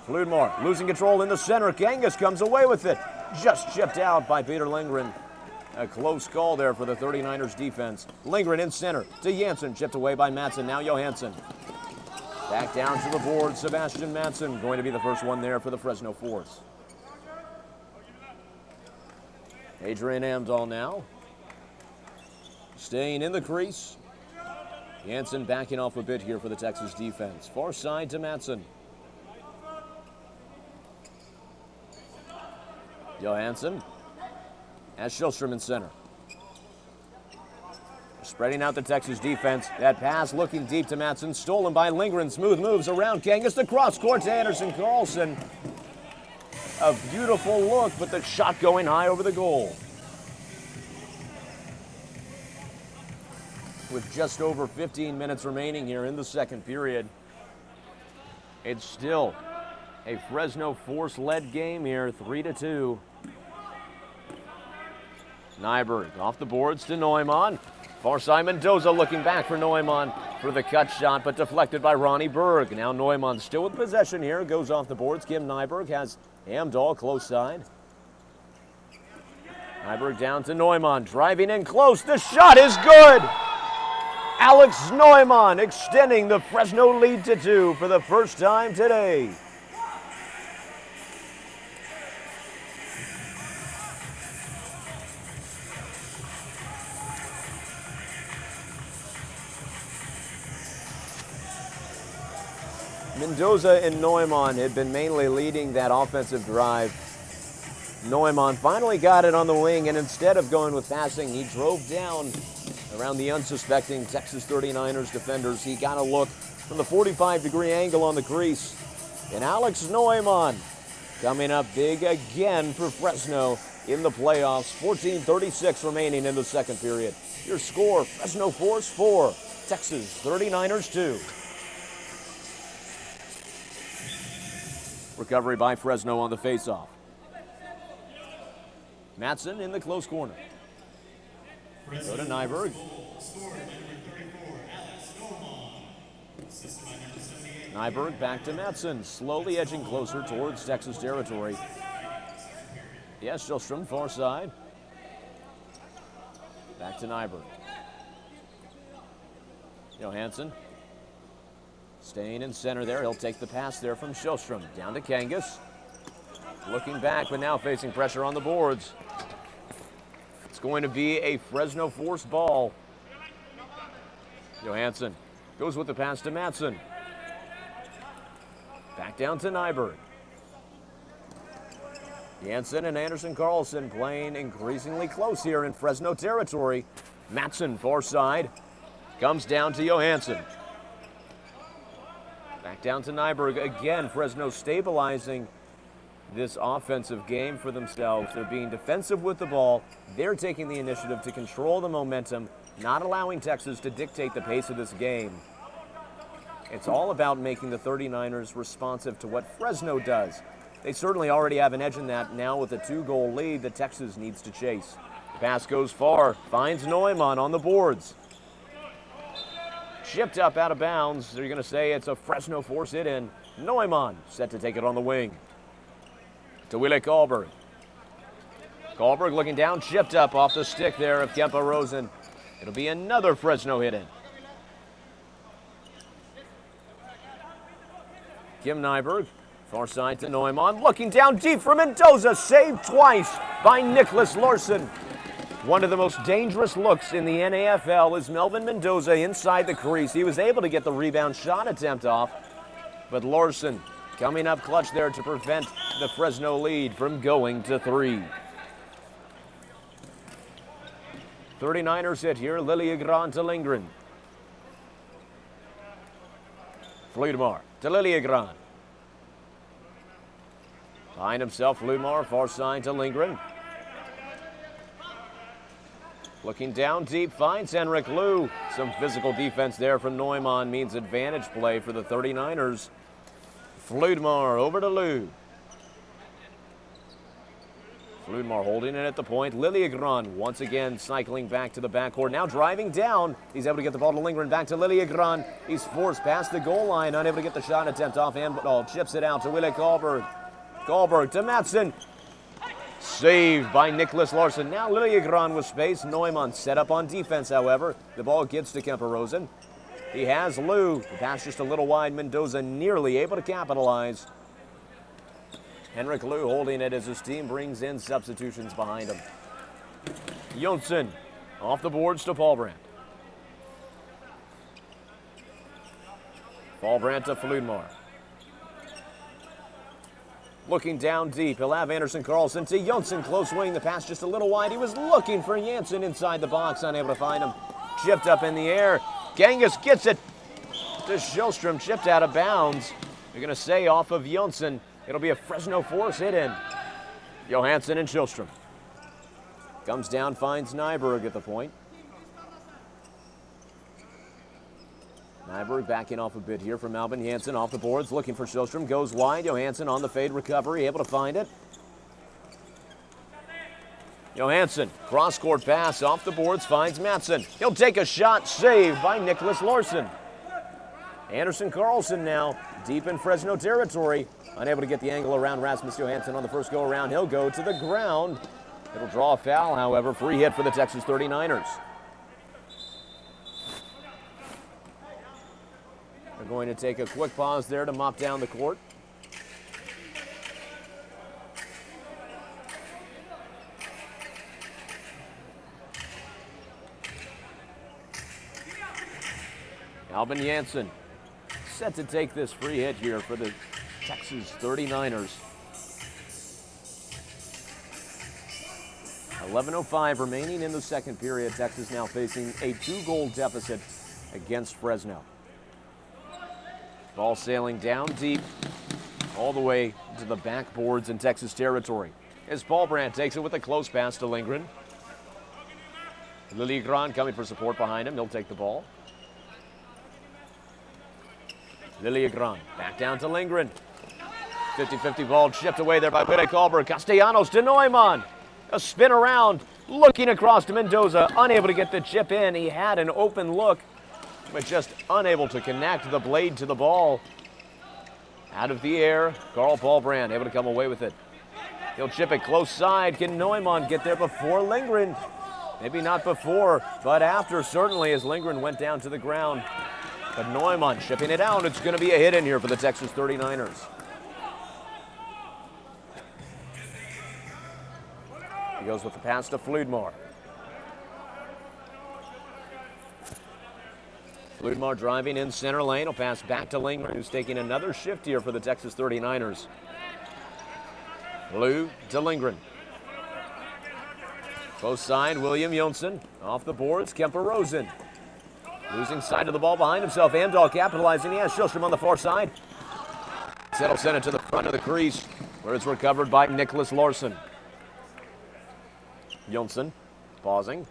[SPEAKER 3] Fludmar losing control in the center. Kangas comes away with it. Just chipped out by Peter Lindgren. A close call there for the 39ers defense. Lindgren in center to Janssen, chipped away by Matson. Now Johansson. Back down to the board, Sebastian Matson going to be the first one there for the Fresno Force. Adrian Amdahl now. Staying in the crease. Janssen backing off a bit here for the Texas defense. Far side to Matson. Johansson has Shillstrom in center. Spreading out the Texas defense. That pass looking deep to Matson. Stolen by Lindgren. Smooth moves around Kangas. The cross court to Anderson Carlson. A beautiful look, but the shot going high over the goal. With just over 15 minutes remaining here in the second period, it's still a Fresno Force-led game here, 3-2. Nyberg off the boards to Neumann. Far side Mendoza looking back for Neumann for the cut shot, but deflected by Ronnie Berg. Now Neumann still with possession here, goes off the boards. Kim Nyberg has Amdahl close side. Nyberg down to Neumann, driving in close. The shot is good! Alex Neumann extending the Fresno lead to 2 for the first time today. Mendoza and Neumann had been mainly leading that offensive drive. Neumann finally got it on the wing, and instead of going with passing, he drove down around the unsuspecting Texas 39ers defenders. He got a look from the 45-degree angle on the crease. And Alex Neumann coming up big again for Fresno in the playoffs. 14:36 remaining in the second period. Your score, Fresno Force 4, Texas 39ers 2. Recovery by Fresno on the faceoff. Matson in the close corner. Go to Nyberg. Nyberg back to Matson, slowly edging closer towards Texas territory. Yes, Shellstrom, far side. Back to Nyberg. Johansson staying in center there. He'll take the pass there from Shellstrom. Down to Kangas. Looking back, but now facing pressure on the boards. It's going to be a Fresno Force ball. Johansson goes with the pass to Matson. Back down to Nyberg. Jansen and Anderson Carlson playing increasingly close here in Fresno territory. Matson, far side, comes down to Johansson. Back down to Nyberg again. Fresno stabilizing this offensive game for themselves. They're being defensive with the ball. They're taking the initiative to control the momentum, not allowing Texas to dictate the pace of this game. It's all about making the 39ers responsive to what Fresno does. They certainly already have an edge in that. Now with a 2-goal lead that Texas needs to chase. The pass goes far, finds Neumann on the boards. Chipped up out of bounds. They're going to say it's a Fresno Force hit-in. Neumann set to take it on the wing. To Willie Kahlberg. Kahlberg looking down, chipped up off the stick there of Kempa Rosen. It'll be another Fresno hit-in. Kim Nyberg, far side to Neumann, looking down deep for Mendoza, saved twice by Nicholas Larson. One of the most dangerous looks in the NAFL is Melvin Mendoza inside the crease. He was able to get the rebound shot attempt off, but Larson coming up clutch there to prevent the Fresno lead from going to 3. 39ers hit here, Liljegren to Lindgren. Fludmar to Liljegren. Behind himself, Fludmar, far side to Lindgren. Looking down deep, finds Henrik Lou. Some physical defense there from Neumann means advantage play for the 39ers. Fludmar over to Lou. Fludmar holding it at the point. Liljegren once again cycling back to the backcourt. Now driving down. He's able to get the ball to Lindgren. Back to Liljegren. He's forced past the goal line. Unable to get the shot attempt off hand, but chips it out to Willie Kahlberg. Kahlberg to Matson. Saved by Nicholas Larson. Now Liljegren with space. Neumann set up on defense, however. The ball gets to Kempa Rosen. He has Lou. The pass just a little wide. Mendoza nearly able to capitalize. Henrik Lou holding it as his team brings in substitutions behind him. Jonsson off the boards to Paulbrandt. Paulbrandt to Fludmar. Looking down deep. He'll have Anderson Carlson to Jonsson. Close wing. The pass just a little wide. He was looking for Jansen inside the box. Unable to find him. Chipped up in the air. Gangas gets it to Shellstrom. Chipped out of bounds. They're going to say off of Jonsson. It'll be a Fresno Force hit-in. Johansson and Shellstrom. Comes down, finds Nyberg at the point. Nyberg backing off a bit here from Albin Jansen off the boards, looking for Shellstrom. Goes wide. Johansson on the fade recovery, able to find it. Johansson, cross-court pass off the boards, finds Matson. He'll take a shot, saved by Nicholas Larson. Anderson Carlson now deep in Fresno territory. Unable to get the angle around Rasmus Johansson on the first go-around. He'll go to the ground. It'll draw a foul, however. Free hit for the Texas 39ers. They're going to take a quick pause there to mop down the court. Albin Jansen set to take this free hit here for the Texas 39ers. 11:05 remaining in the second period. Texas now facing a 2-goal deficit against Fresno. Ball sailing down deep, all the way to the backboards in Texas territory. As Ballbrand takes it with a close pass to Lindgren. Lilligran coming for support behind him. He'll take the ball. Lilligran back down to Lindgren. 50-50 ball chipped away there by Whittek-Alberg. Castellanos to Neumann. A spin around, looking across to Mendoza, unable to get the chip in. He had an open look, but just unable to connect the blade to the ball. Out of the air, Carl Ballbrand able to come away with it. He'll chip it close side. Can Neumann get there before Lindgren? Maybe not before, but after, certainly, as Lindgren went down to the ground. But Neumann chipping it out. It's going to be a hit in here for the Texas 39ers. He goes with the pass to Fludmar. Fludmar driving in center lane. He'll pass back to Lindgren, who's taking another shift here for the Texas 39ers. Blue to Lindgren. Close side, William Jonsson. Off the boards, Kemper Rosen. Losing sight of the ball behind himself. Amdahl capitalizing. He has Shilstrom on the far side. Settle sent it to the front of the crease, where it's recovered by Nicholas Larson. Jonsson pausing.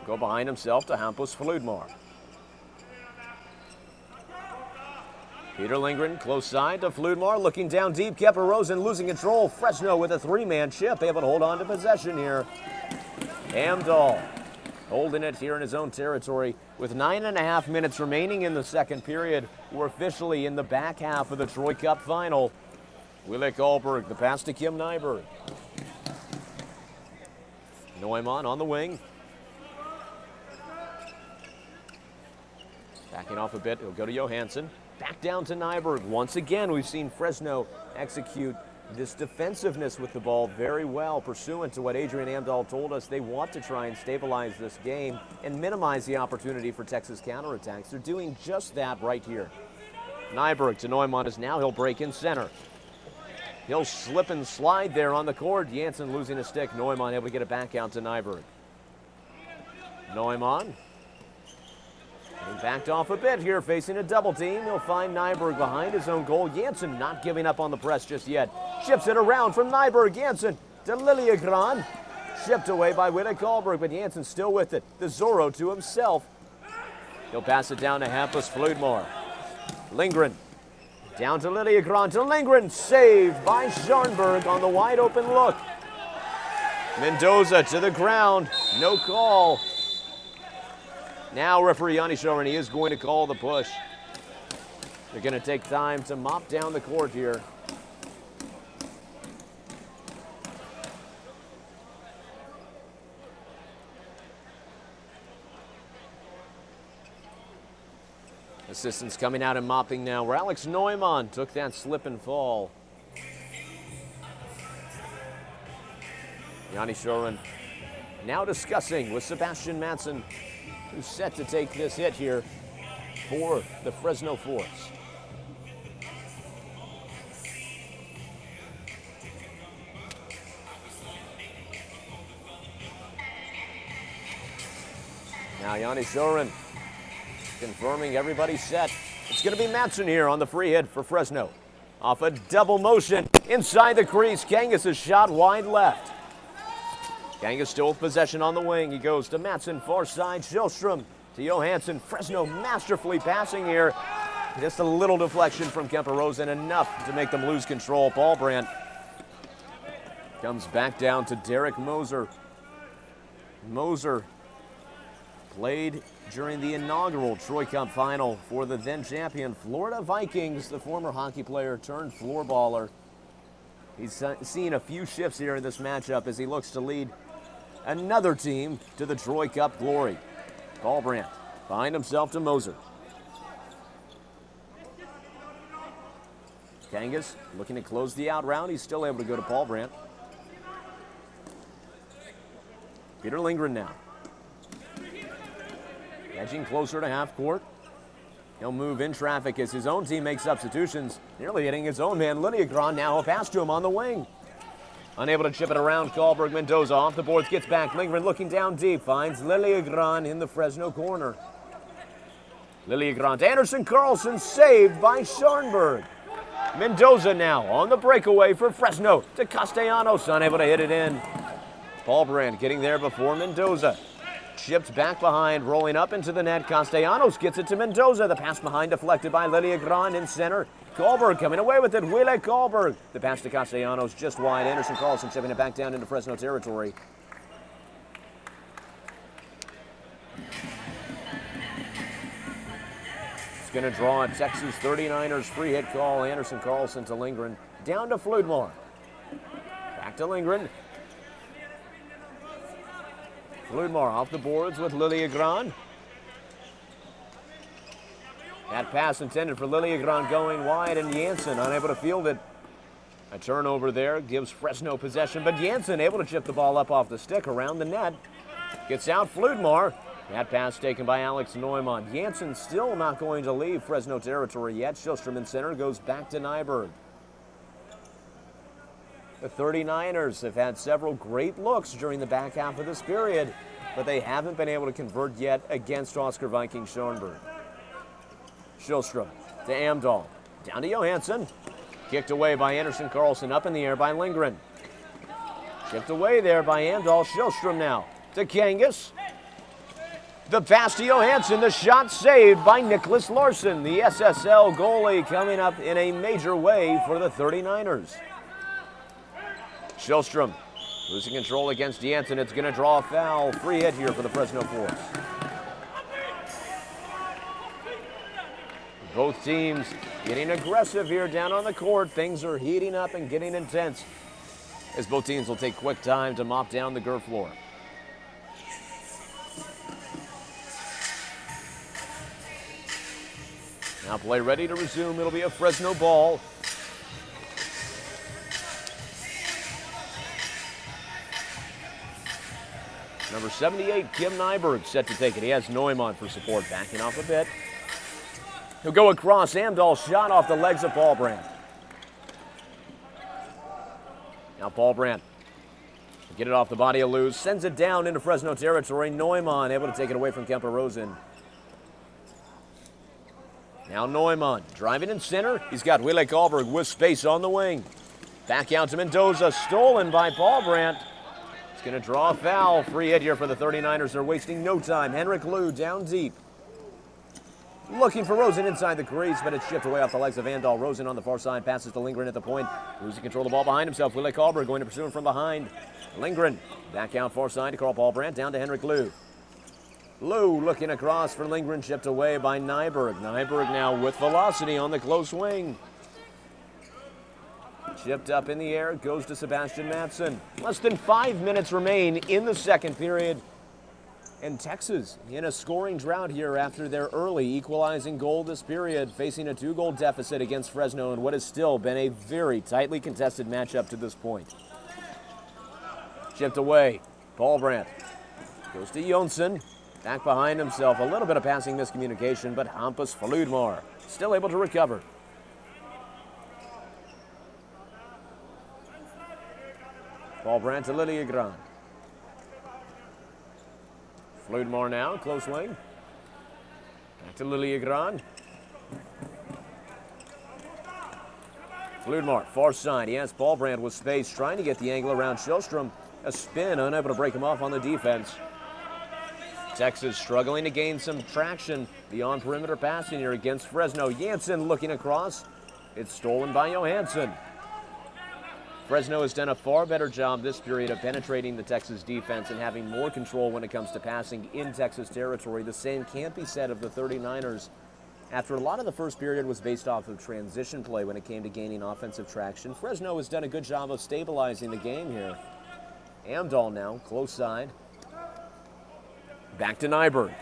[SPEAKER 3] Go behind himself to Hampus Fludmar. Peter Lindgren, close side to Fludmar, looking down deep. Kemper Rosen losing control. Fresno with a 3-man chip, able to hold on to possession here. Amdahl holding it here in his own territory. With 9.5 minutes remaining in the second period, we're officially in the back half of the Troy Cup final. Whittek-Alberg, the pass to Kim Nyberg. Neumann on the wing. Backing off a bit, he'll go to Johansson. Back down to Nyberg. Once again, we've seen Fresno execute this defensiveness with the ball very well, pursuant to what Adrian Amdahl told us. They want to try and stabilize this game and minimize the opportunity for Texas counterattacks. They're doing just that right here. Nyberg to Neumann is now. He'll break in center. He'll slip and slide there on the court. Janssen losing a stick. Neumann able to get it back out to Nyberg. Neumann. He backed off a bit here, facing a double team. He'll find Nyberg behind his own goal. Janssen not giving up on the press just yet. Chips it around from Nyberg. Janssen to Lilligran. Shipped away by Whittek-Alberg, but Janssen still with it. The Zorro to himself. He'll pass it down to Hampus Fludmar. Lindgren down to Lilligran to Lindgren. Saved by Scharnberg on the wide open look. Mendoza to the ground. No call. Now referee Yanni Shorini is going to call the push. They're going to take time to mop down the court here. Assistants coming out and mopping now, where Alex Neumann took that slip and fall. Yanni Shorin now discussing with Sebastian Matson, who's set to take this hit here for the Fresno Force. Now Yanni Shorin confirming everybody's set. It's going to be Matson here on the free hit for Fresno. Off a double motion inside the crease. Kangas' shot wide left. Kangas still with possession on the wing. He goes to Matson, far side. Shilstrom to Johansson. Fresno masterfully passing here. Just a little deflection from Kemper Rosen, enough to make them lose control. Ballbrand comes back down to Derek Moser. Moser played during the inaugural Troy Cup final for the then champion Florida Vikings, the former hockey player turned floorballer. He's seen a few shifts here in this matchup as he looks to lead another team to the Troy Cup glory. Ballbrand behind himself to Moser. Kangas looking to close the out round. He's still able to go to Ballbrand. Peter Lindgren now. Edging closer to half court. He'll move in traffic as his own team makes substitutions, nearly hitting his own man. Liliegron now a pass to him on the wing. Unable to chip it around, Karlberg. Mendoza off the boards, gets back. Lindgren looking down deep, finds Liliegron in the Fresno corner. Liliegron to Anderson Carlson, saved by Scharnberg. Mendoza now on the breakaway for Fresno to Castellanos, unable to hit it in. Paulbrand getting there before Mendoza. Chipped back behind, rolling up into the net. Castellanos gets it to Mendoza. The pass behind deflected by Liliegron in center. Karlberg coming away with it. Wille Karlberg. The pass to Castellanos just wide. Anderson Carlson chipping it back down into Fresno territory. It's going to draw a Texas 39ers free hit call. Anderson Carlson to Lindgren. Down to Fludmore. Back to Lindgren. Fludmore off the boards with Liliegron. That pass intended for Liliegron going wide, and Janssen unable to field it. A turnover there gives Fresno possession, but Janssen able to chip the ball up off the stick around the net. Gets out Fludmore. That pass taken by Alex Neumann. Janssen still not going to leave Fresno territory yet. Schilstrom in center goes back to Nyberg. The 39ers have had several great looks during the back half of this period, but they haven't been able to convert yet against Oscar Viking Schoenberg. Schilstrom to Amdahl. Down to Johansson. Kicked away by Anderson Carlson. Up in the air by Lindgren. Chipped away there by Amdahl. Schilstrom now to Kangas. The pass to Johansson. The shot saved by Nicholas Larson. The SSL goalie coming up in a major way for the 39ers. Schilstrom losing control against Janssen. It's going to draw a foul. Free hit here for the Fresno Force. Both teams getting aggressive here down on the court. Things are heating up and getting intense as both teams will take quick time to mop down the Gurr floor. Now play ready to resume. It'll be a Fresno ball. Number 78, Kim Nyberg, set to take it. He has Neumann for support, backing off a bit. He'll go across. Amdahl shot off the legs of Paulbrand. Now Paulbrand will get it off the body of Luz, sends it down into Fresno territory. Neumann able to take it away from Kemper Rosen. Now Neumann driving in center. He's got Wille Karlberg with space on the wing. Back out to Mendoza, stolen by Paulbrand. It's going to draw a foul. Free hit here for the 39ers. They're wasting no time. Henrik Lou down deep. Looking for Rosen inside the crease, but it's chipped away off the legs of Amdahl. Rosen on the far side, passes to Lindgren at the point. Losing control of the ball behind himself. Wille Karlberg going to pursue him from behind. Lindgren back out far side to Carl Paulbrand, down to Henrik Lou. Lou looking across for Lindgren, chipped away by Nyberg. Nyberg now with velocity on the close wing. Chipped up in the air, goes to Sebastian Matson. Less than 5 minutes remain in the second period. And Texas in a scoring drought here after their early equalizing goal this period, facing a 2-goal deficit against Fresno in what has still been a very tightly contested matchup to this point. Chipped away. Paulbrand goes to Jonsson. Back behind himself. A little bit of passing miscommunication, but Hampus Fludmore still able to recover. Paulbrand to Liliegron. Fludmore now, close wing. Back to Liliegron. Fludmore, far side. He has Paulbrand with space, trying to get the angle around Schilstrom. A spin, unable to break him off on the defense. Texas struggling to gain some traction beyond perimeter passing here against Fresno. Janssen looking across. It's stolen by Johansson. Fresno has done a far better job this period of penetrating the Texas defense and having more control when it comes to passing in Texas territory. The same can't be said of the 39ers. After a lot of the first period was based off of transition play when it came to gaining offensive traction, Fresno has done a good job of stabilizing the game here. Amdahl now, close side. Back to Nyberg.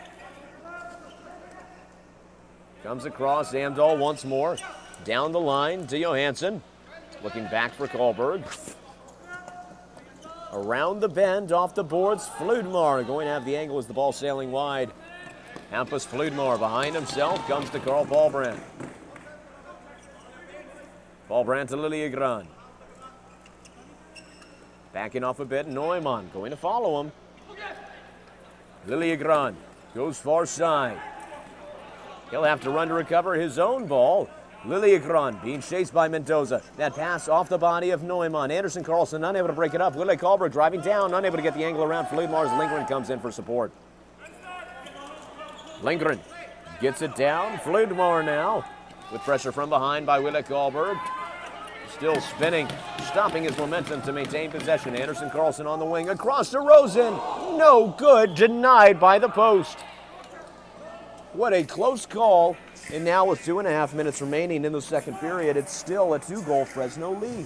[SPEAKER 3] Comes across, Amdahl once more. Down the line to Johansson. Looking back for Karlberg. Around the bend, off the boards, Fludmore going to have the angle as the ball sailing wide. Hampus Fludmore behind himself comes to Carl Paulbrandt. Paulbrandt to Lilliegran. Backing off a bit, Neumann going to follow him. Lilliegran goes far side. He'll have to run to recover his own ball. Lilliegran being chased by Mendoza. That pass off the body of Neumann. Anderson Carlson unable to break it up. Willie Kalberg driving down, unable to get the angle around Fludmore as Lindgren comes in for support. Lindgren gets it down. Fludmore now with pressure from behind by Willie Kalberg. Still spinning, stopping his momentum to maintain possession. Anderson Carlson on the wing, across to Rosen. No good, denied by the post. What a close call. And now with 2.5 minutes remaining in the second period, it's still a 2-goal Fresno lead.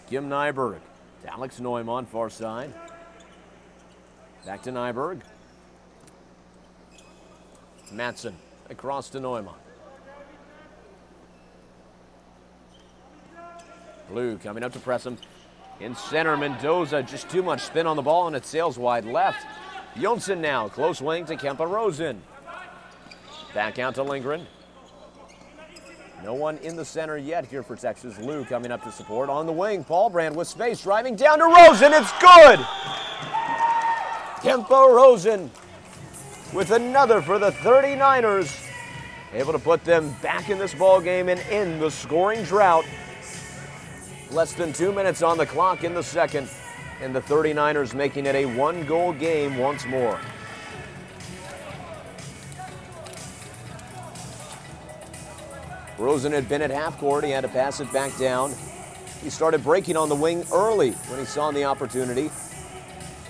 [SPEAKER 3] Kim Nyberg to Alex Neumann, far side. Back to Nyberg. Matson across to Neumann. Blue coming up to press him. In center, Mendoza, just too much spin on the ball and it sails wide left. Jonsson now, close wing to Kempa Rosen. Back out to Lindgren. No one in the center yet here for Texas. Lou coming up to support on the wing. Paulbrandt with space, driving down to Rosen. It's good! Kempa Rosen with another for the 39ers. Able to put them back in this ball game and in the scoring drought. Less than 2 minutes on the clock in the second, and the 39ers making it a 1-goal game once more. Rosen had been at half court. He had to pass it back down. He started breaking on the wing early when he saw the opportunity.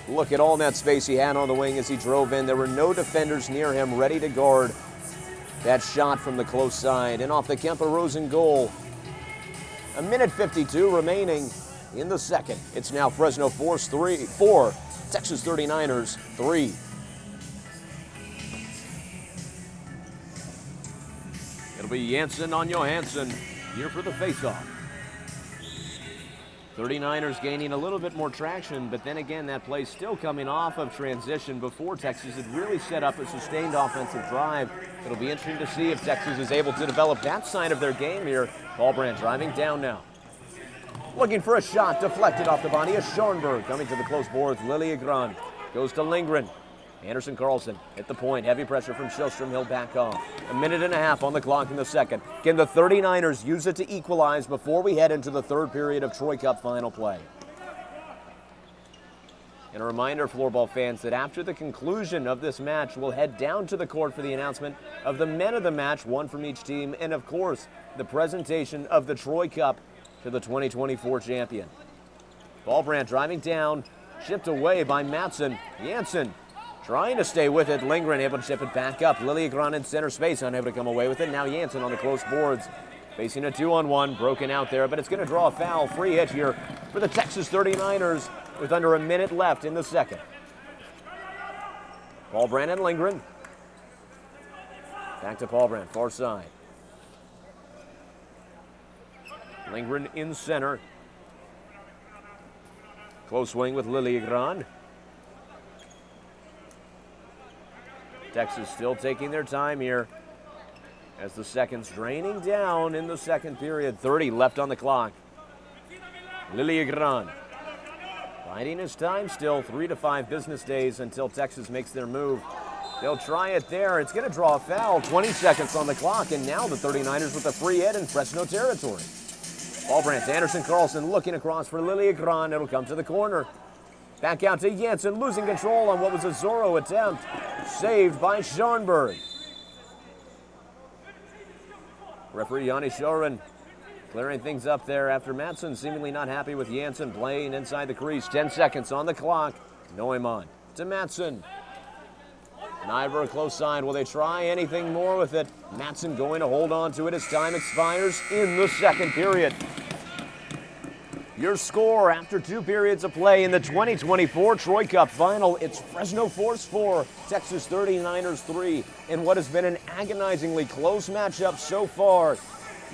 [SPEAKER 3] Look at all that space he had on the wing as he drove in. There were no defenders near him ready to guard that shot from the close side. And off the Kempa Rosen goal, 1:52 remaining in the second. It's now Fresno 4, Texas 39ers 3. It'll be Janssen on Johansson here for the faceoff. 39ers gaining a little bit more traction, but then again, that play still coming off of transition before Texas had really set up a sustained offensive drive. It'll be interesting to see if Texas is able to develop that side of their game here. Paulbrandt driving down now. Looking for a shot, deflected off the body of Schoenberg. Coming to the close boards, Lilliegran goes to Lindgren. Anderson Carlson at the point, heavy pressure from Shellstrom, he'll back off. 1.5 minutes on the clock in the second. Can the 39ers use it to equalize before we head into the third period of Troy Cup final play? And a reminder, Floorball fans, that after the conclusion of this match, we'll head down to the court for the announcement of the men of the match, one from each team, and of course, the presentation of the Troy Cup to the 2024 champion. Paulbrandt driving down, chipped away by Matson. Janssen trying to stay with it. Lindgren able to chip it back up. Lilliegran in center space, unable to come away with it. Now Janssen on the close boards, facing a 2-on-1, broken out there, but it's going to draw a foul. Free hit here for the Texas 39ers with under a minute left in the second. Paulbrandt and Lindgren. Back to Paulbrandt, far side. Lindgren in center. Close swing with Lilliegran. Texas still taking their time here as the seconds draining down in the second period. 30 left on the clock. Lilliegran biding his time still. 3 to 5 business days until Texas makes their move. They'll try it there. It's going to draw a foul. 20 seconds on the clock, and now the 39ers with a free hit in Fresno territory. Paulbrandt, Anderson Carlson looking across for Lilliegran. It'll come to the corner. Back out to Janssen, losing control on what was a Zorro attempt. Saved by Schoenberg. Referee Yanni Shorin clearing things up there after Matson seemingly not happy with Janssen playing inside the crease. 10 seconds on the clock. Neumann to Matson. Nyberg close side. Will they try anything more with it? Matson going to hold on to it as time expires in the second period. Your score after 2 periods of play in the 2024 Troy Cup final. It's Fresno Force 4, Texas 39ers 3, in what has been an agonizingly close matchup so far.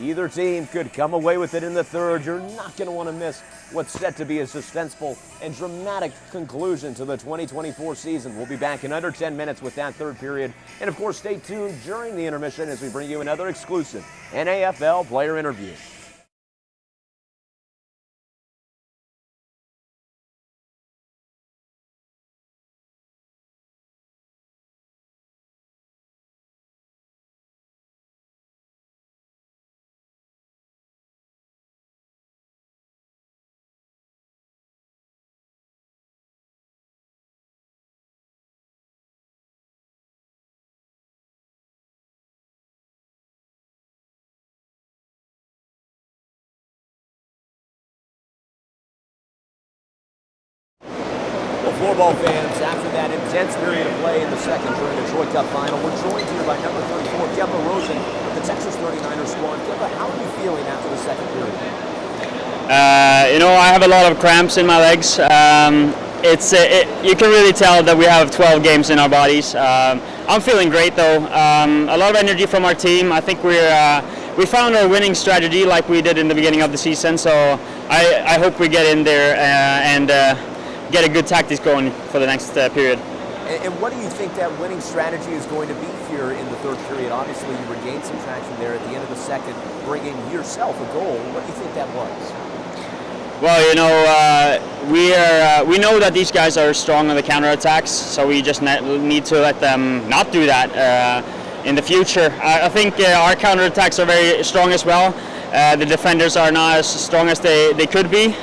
[SPEAKER 3] Either team could come away with it in the third. You're not going to want to miss what's set to be a suspenseful and dramatic conclusion to the 2024 season. We'll be back in under 10 minutes with that third period. And of course, stay tuned during the intermission as we bring you another exclusive NAFL player interview. Floorball fans, after that intense period of play in the second during the Troy Cup final, we're joined here by number 34, Kemba Rosen, of the Texas 39ers squad. Kemba, how are you feeling after the second period?
[SPEAKER 6] I have a lot of cramps in my legs. You can really tell that we have 12 games in our bodies. I'm feeling great though. A lot of energy from our team. I think we found our winning strategy like we did in the beginning of the season. So I hope we get in there and get a good tactics going for the next period.
[SPEAKER 3] And what do you think that winning strategy is going to be here in the third period? Obviously, you regained some traction there at the end of the second, bringing yourself a goal. What do you think that was?
[SPEAKER 6] Well, we know that these guys are strong on the counterattacks, so we just need to let them not do that in the future. I think our counterattacks are very strong as well. The defenders are not as strong as they could be.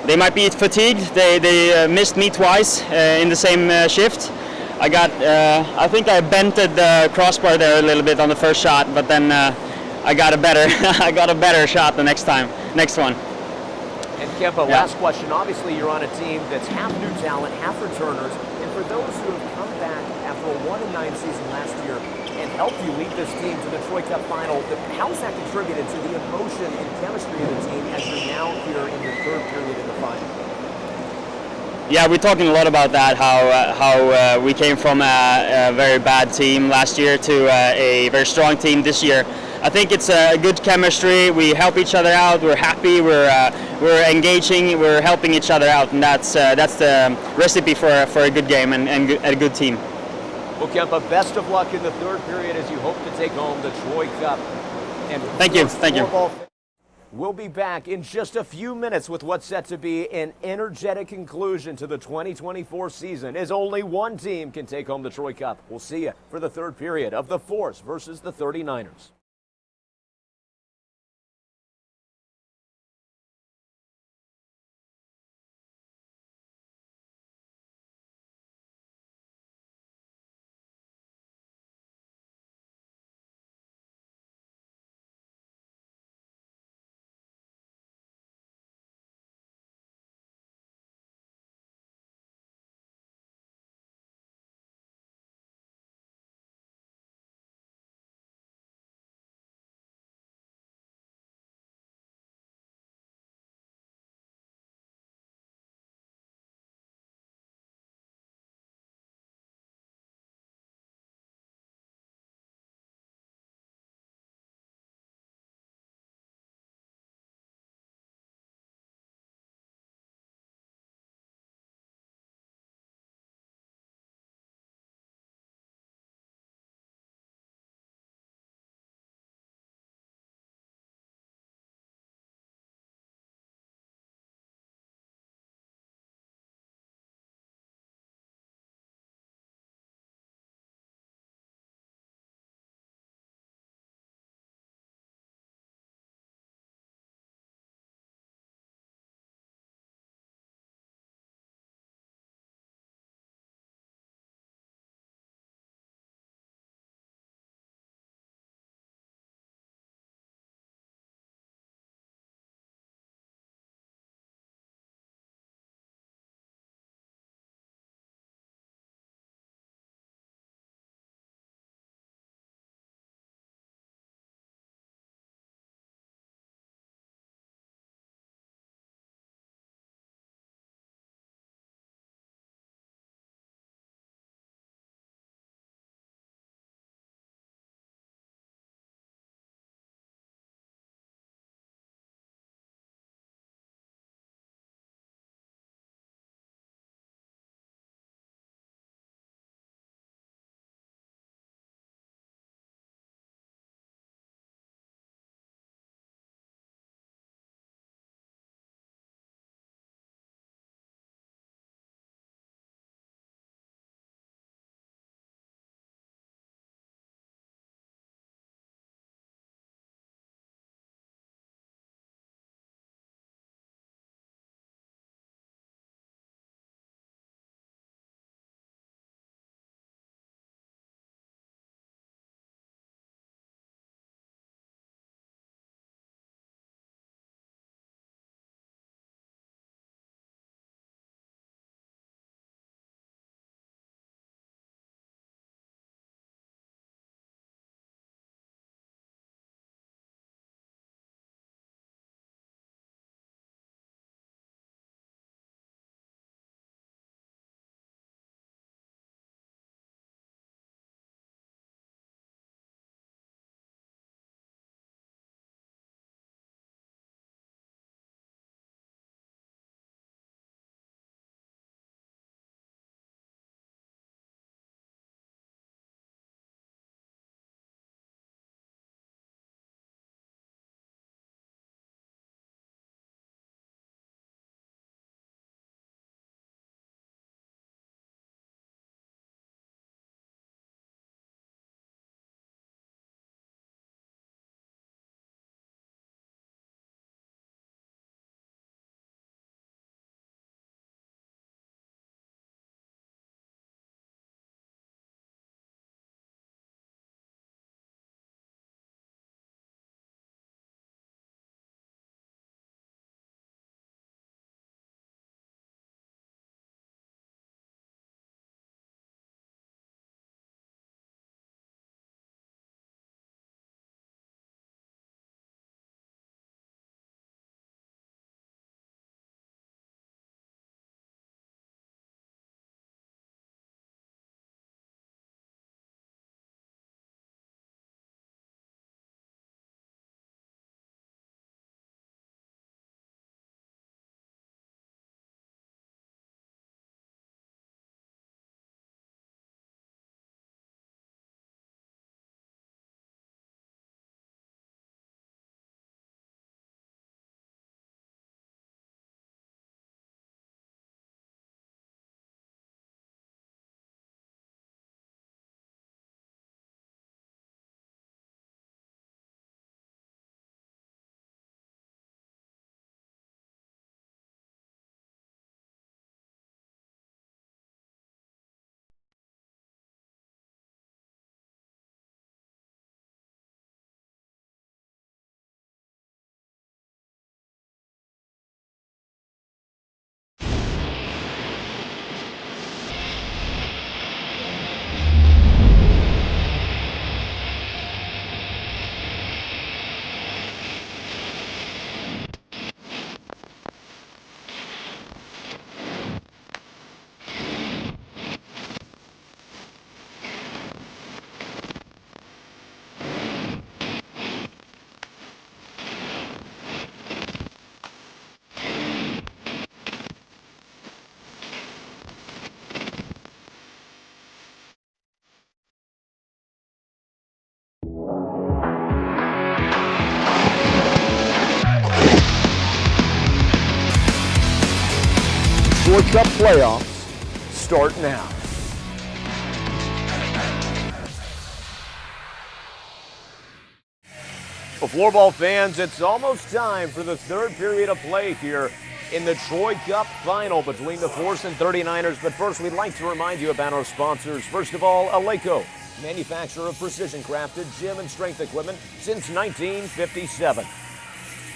[SPEAKER 6] They might be fatigued. They missed me twice in the same shift. I think I bented the crossbar there a little bit on the first shot, but then I got a better shot the next one.
[SPEAKER 3] And Kemba, last question. Obviously, you're on a team that's half new talent, half returners. And for those who have come back after a 1-9 season last year and helped you lead this team to the Troy Cup final, how's that contributed to the emotion and chemistry of the team as you're now here in the third period of the final?
[SPEAKER 6] Yeah, we're talking a lot about that, how we came from a very bad team last year to a very strong team this year. I think it's a good chemistry. We help each other out. We're happy. We're engaging. We're helping each other out, and that's the recipe for a good game and a good team.
[SPEAKER 3] Well, Kemba, best of luck in the third period as you hope to take home the Troy Cup. And
[SPEAKER 6] thank you.
[SPEAKER 3] We'll be back in just a few minutes with what's set to be an energetic conclusion to the 2024 season, as only one team can take home the Troy Cup. We'll see you for the third period of the Force versus the 39ers.
[SPEAKER 2] Troy Cup playoffs start now.
[SPEAKER 3] Well, Floorball fans, it's almost time for the third period of play here in the Troy Cup final between the Force and 39ers. But first, we'd like to remind you about our sponsors. First of all, Aleco, manufacturer of precision-crafted gym and strength equipment since 1957.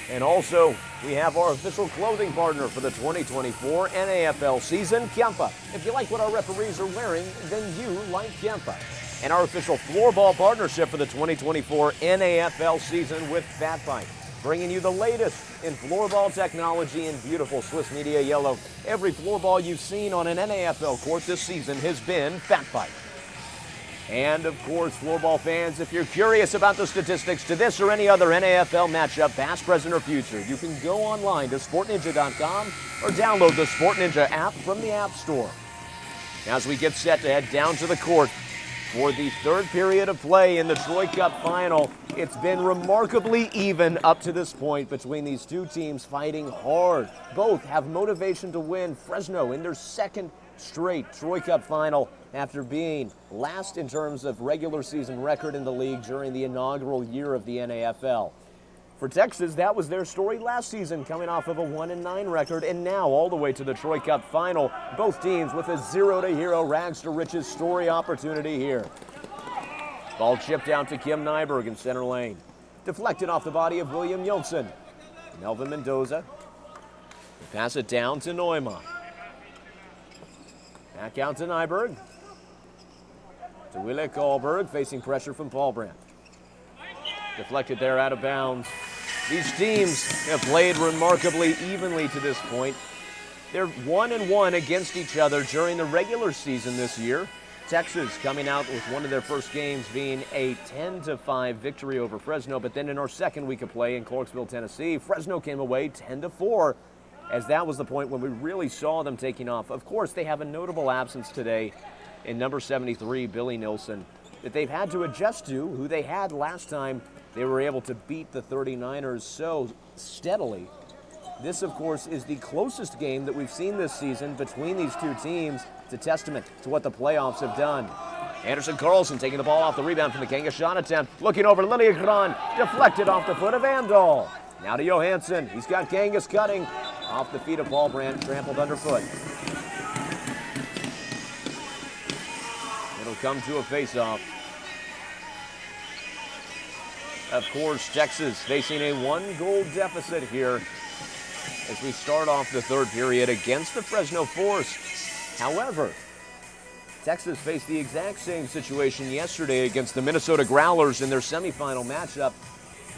[SPEAKER 3] And also, we have our official clothing partner for the 2024 NAFL season, Kempa. If you like what our referees are wearing, then you like Kempa. And our official floorball partnership for the 2024 NAFL season with Fat Bite, bringing you the latest in floorball technology in beautiful Swiss media yellow. Every floorball you've seen on an NAFL court this season has been Fat Bite. And of course, floorball fans, if you're curious about the statistics to this or any other NAFL matchup, past, present, or future, you can go online to sportninja.com or download the Sport Ninja app from the App Store. As we get set to head down to the court for the third period of play in the Troy Cup final, it's been remarkably even up to this point between these two teams fighting hard. Both have motivation to win. Fresno in their second straight Troy Cup final after being last in terms of regular season record in the league during the inaugural year of the NAFL. For Texas, that was their story last season, coming off of a 1-9 record, and now all the way to the Troy Cup final. Both teams with a 0-to-hero, rags-to-riches story opportunity here. Ball chipped out to Kim Nyberg in center lane. Deflected off the body of William Yeltsin. Melvin Mendoza. They pass it down to Neumann. Back out to Nyberg. To Wille Kohlberg, facing pressure from Paul Brandt. Deflected there out of bounds. These teams have played remarkably evenly to this point. They're 1-1 against each other during the regular season this year. Texas coming out with one of their first games being a 10-5 victory over Fresno, but then in our second week of play in Clarksville, Tennessee, Fresno came away 10-4, as that was the point when we really saw them taking off. Of course, they have a notable absence today in number 73, Billy Nilsson, that they've had to adjust to, who they had last time they were able to beat the 39ers so steadily. This, of course, is the closest game that we've seen this season between these two teams. It's a testament to what the playoffs have done. Anderson Carlson taking the ball off the rebound from the Kanga shot attempt. Looking over Liljegren, deflected off the foot of Andal. Now to Johansson. He's got Kangas cutting off the feet of Paul Brandt, trampled underfoot. It'll come to a face-off. Of course, Texas facing a one-goal deficit here as we start off the third period against the Fresno Force. However, Texas faced the exact same situation yesterday against the Minnesota Growlers in their semifinal matchup.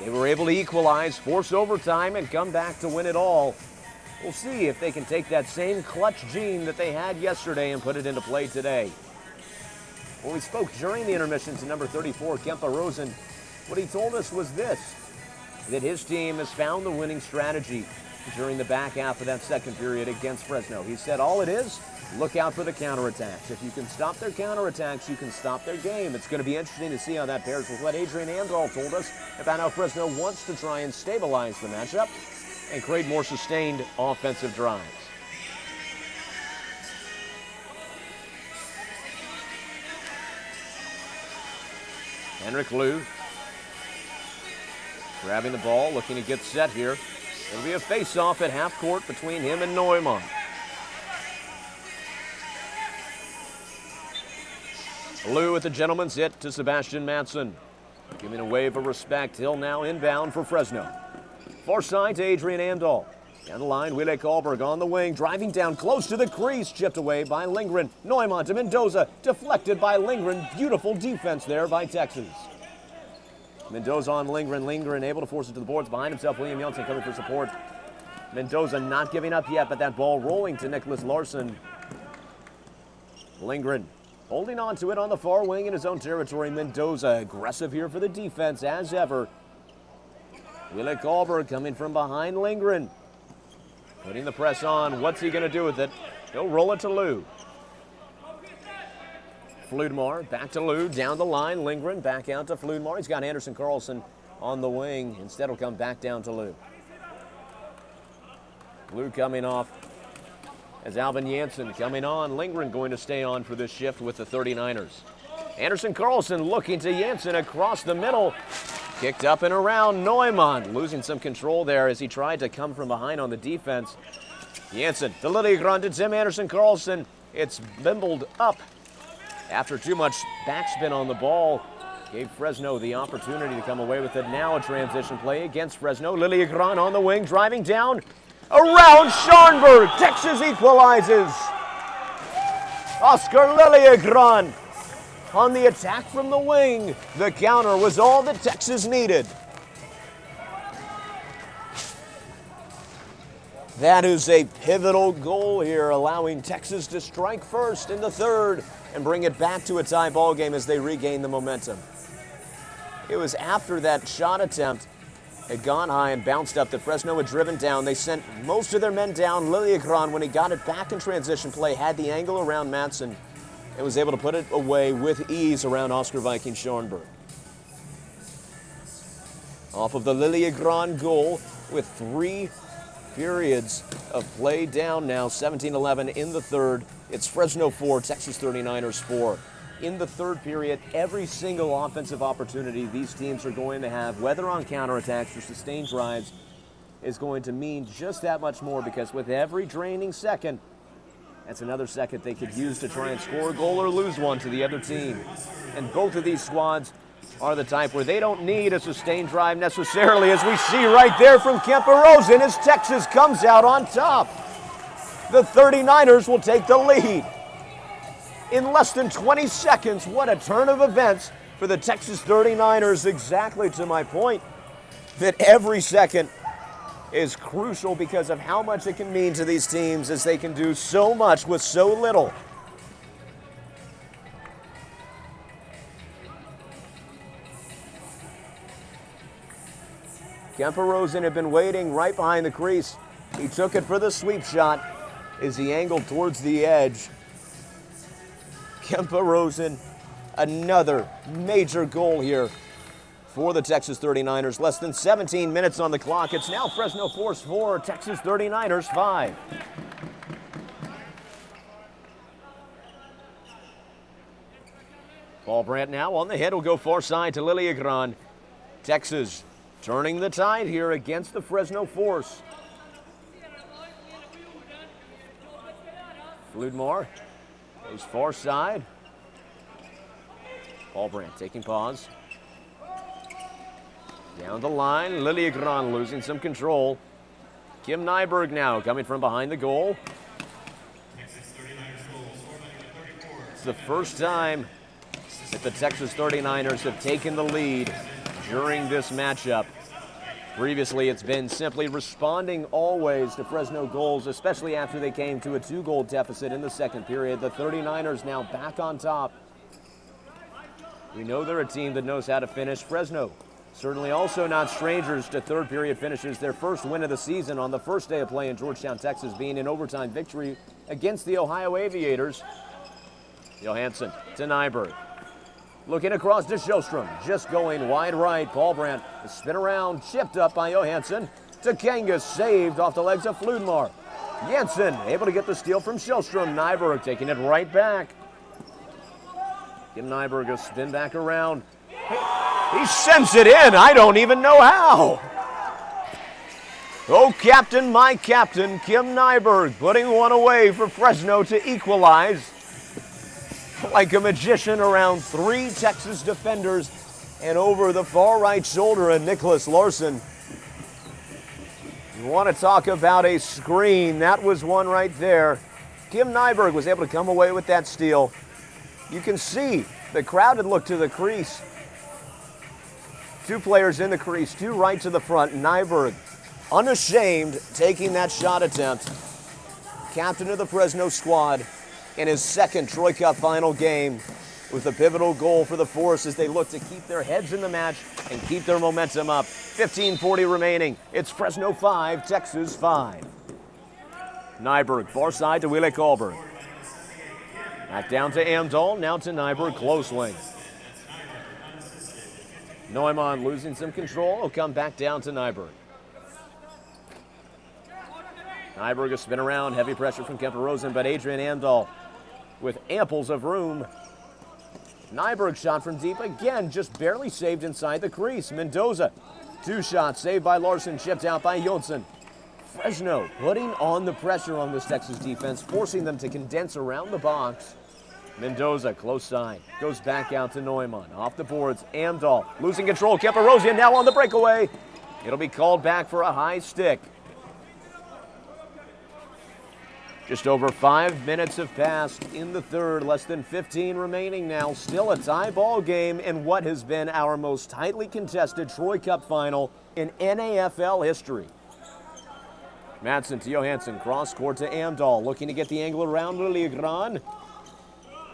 [SPEAKER 3] They were able to equalize, force overtime, and come back to win it all. We'll see if they can take that same clutch gene that they had yesterday and put it into play today. When we spoke during the intermission to number 34, Kempa Rosen, what he told us was this, that his team has found the winning strategy during the back half of that second period against Fresno. He said all it is, look out for the counterattacks. If you can stop their counterattacks, you can stop their game. It's going to be interesting to see how that pairs with what Adrian Andal told us about how Fresno wants to try and stabilize the matchup and create more sustained offensive drives. Henrik Lou grabbing the ball, looking to get set here. It'll be a face-off at half court between him and Neumann. Lou with the gentleman's hit to Sebastian Madsen. Giving a wave of respect. He'll now inbound for Fresno. Far side to Adrian Andal. Down the line, Wille Kohlberg on the wing, driving down close to the crease, chipped away by Lindgren. Neumann to Mendoza, deflected by Lindgren. Beautiful defense there by Texas. Mendoza on Lindgren. Lindgren able to force it to the boards. Behind himself, William Yeltsin coming for support. Mendoza not giving up yet, but that ball rolling to Nicholas Larson. Lindgren holding on to it on the far wing in his own territory. Mendoza aggressive here for the defense as ever. Wille Kohlberg coming from behind Lindgren. Putting the press on. What's he going to do with it? He'll roll it to Lou. Fludmar back to Lou, down the line. Lindgren back out to Fludmar. He's got Anderson Carlson on the wing. Instead, he'll come back down to Lou. Lou coming off as Alvin Janssen coming on. Lindgren going to stay on for this shift with the 39ers. Anderson Carlson looking to Janssen across the middle. Kicked up and around. Neumann losing some control there as he tried to come from behind on the defense. Janssen to Liljegren to Tim Anderson Carlson. It's bimbled up after too much backspin on the ball. Gave Fresno the opportunity to come away with it. Now a transition play against Fresno. Liljegren on the wing, driving down. Around Scharnberg. Texas equalizes. Oscar Liljegren on the attack from the wing. The counter was all that Texas needed. That is a pivotal goal here, allowing Texas to strike first in the third and bring it back to a tie ball game as they regain the momentum. It was after that shot attempt had gone high and bounced up that Fresno had driven down. They sent most of their men down. Liljegren, when he got it back in transition play, had the angle around Matson and was able to put it away with ease around Oscar Viking Scharnberg. Off of the Liljegren goal with 3 periods of play down now, 17-11 in the third. It's Fresno 4, Texas 39ers 4. In the third period, every single offensive opportunity these teams are going to have, whether on counterattacks or sustained drives, is going to mean just that much more, because with every draining second, that's another second they could use to try and score a goal or lose one to the other team. And both of these squads are the type where they don't need a sustained drive necessarily, as we see right there from Kemper Rosen as Texas comes out on top. The 39ers will take the lead. In less than 20 seconds, what a turn of events for the Texas 39ers, exactly to my point, that every second is crucial because of how much it can mean to these teams as they can do so much with so little. Kemper Rosen had been waiting right behind the crease. He took it for the sweep shot as he angled towards the edge. Kemper Rosen, another major goal here for the Texas 39ers. Less than 17 minutes on the clock. It's now Fresno Force 4, Texas 39ers 5. Paul Brandt now on the hit will go far side to Liljegren. Texas turning the tide here against the Fresno Force. Fludmore goes far side. Paul Brandt taking pause. Down the line, Liljegren losing some control. Kim Nyberg now coming from behind the goal. It's the first time that the Texas 39ers have taken the lead during this matchup. Previously, it's been simply responding always to Fresno goals, especially after they came to a 2-goal deficit in the second period. The 39ers now back on top. We know they're a team that knows how to finish. Fresno certainly also not strangers to third period finishes. Their first win of the season on the first day of play in Georgetown, Texas, being an overtime victory against the Ohio Aviators. Johansson to Nyberg. Looking across to Shellstrom, just going wide right. Paul Brandt, the spin around, chipped up by Johansson. To Kangas, saved off the legs of Fludmore. Janssen able to get the steal from Shellstrom. Nyberg taking it right back. Give Nyberg a spin back around. He sends it in. I don't even know how. Oh, captain, my captain, Kim Nyberg, putting one away for Fresno to equalize. Like a magician around 3 Texas defenders and over the far right shoulder of Nicholas Larson. You want to talk about a screen? That was one right there. Kim Nyberg was able to come away with that steal. You can see the crowd had looked to the crease. 2 players in the crease, 2 right to the front. Nyberg, unashamed, taking that shot attempt. Captain of the Fresno squad in his second Troy Cup final game with a pivotal goal for the Force as they look to keep their heads in the match and keep their momentum up. 15:40 remaining. It's Fresno 5, Texas 5. Nyberg, far side to Wille Kolberg. Back down to Amdahl, now to Nyberg, close wing. Neumann losing some control, will come back down to Nyberg. Nyberg a spin around, heavy pressure from Kemper Rosen, but Adrian Amdahl with amples of room. Nyberg shot from deep again, just barely saved inside the crease. Mendoza, 2 shots saved by Larson, chipped out by Jonsson. Fresno putting on the pressure on this Texas defense, forcing them to condense around the box. Mendoza, close side, goes back out to Neumann. Off the boards, Amdahl losing control. Kemper-Rosian now on the breakaway. It'll be called back for a high stick. Just over 5 minutes have passed in the third, less than 15 remaining now. Still a tie ball game in what has been our most tightly contested Troy Cup final in NAFL history. Madsen to Johansson, cross court to Amdahl, looking to get the angle around Lilligran.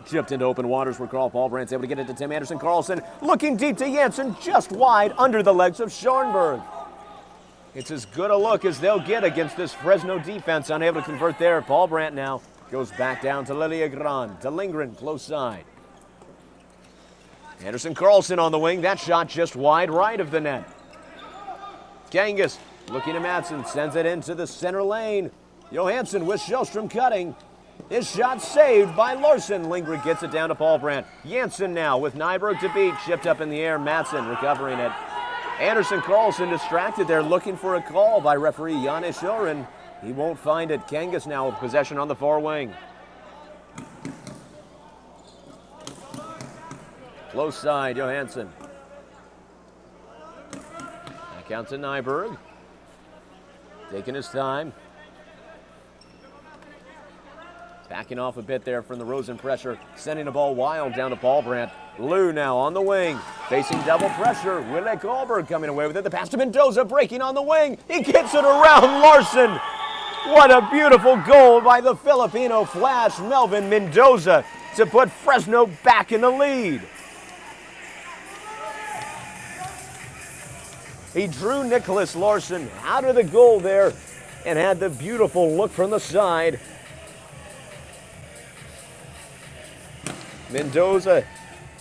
[SPEAKER 3] Chipped into open waters where Carl Paulbrandt's able to get it to Tim Anderson. Carlson looking deep to Janssen, just wide under the legs of Scharnberg. It's as good a look as they'll get against this Fresno defense, unable to convert there. Paulbrandt now goes back down to Lilligran, to Lindgren, close side. Anderson Carlson on the wing, that shot just wide right of the net. Kangas looking at Madsen, sends it into the center lane. Johansson with Shellstrom cutting. His shot saved by Larson. Lindgren gets it down to Paulbrandt. Janssen now with Nyberg to beat, chipped up in the air. Madsen recovering it. Anderson Carlson distracted there, looking for a call by referee Janis Oren. He won't find it. Kangas now with possession on the far wing. Close side, Johansson. Back out to Nyberg. Taking his time. Backing off a bit there from the Rosen pressure, sending the ball wild down to Paulbrandt. Lou now on the wing, facing double pressure. Willek Alberg coming away with it. The pass to Mendoza, breaking on the wing. He gets it around Larson. What a beautiful goal by the Filipino Flash, Melvin Mendoza, to put Fresno back in the lead. He drew Nicholas Larson out of the goal there and had the beautiful look from the side. Mendoza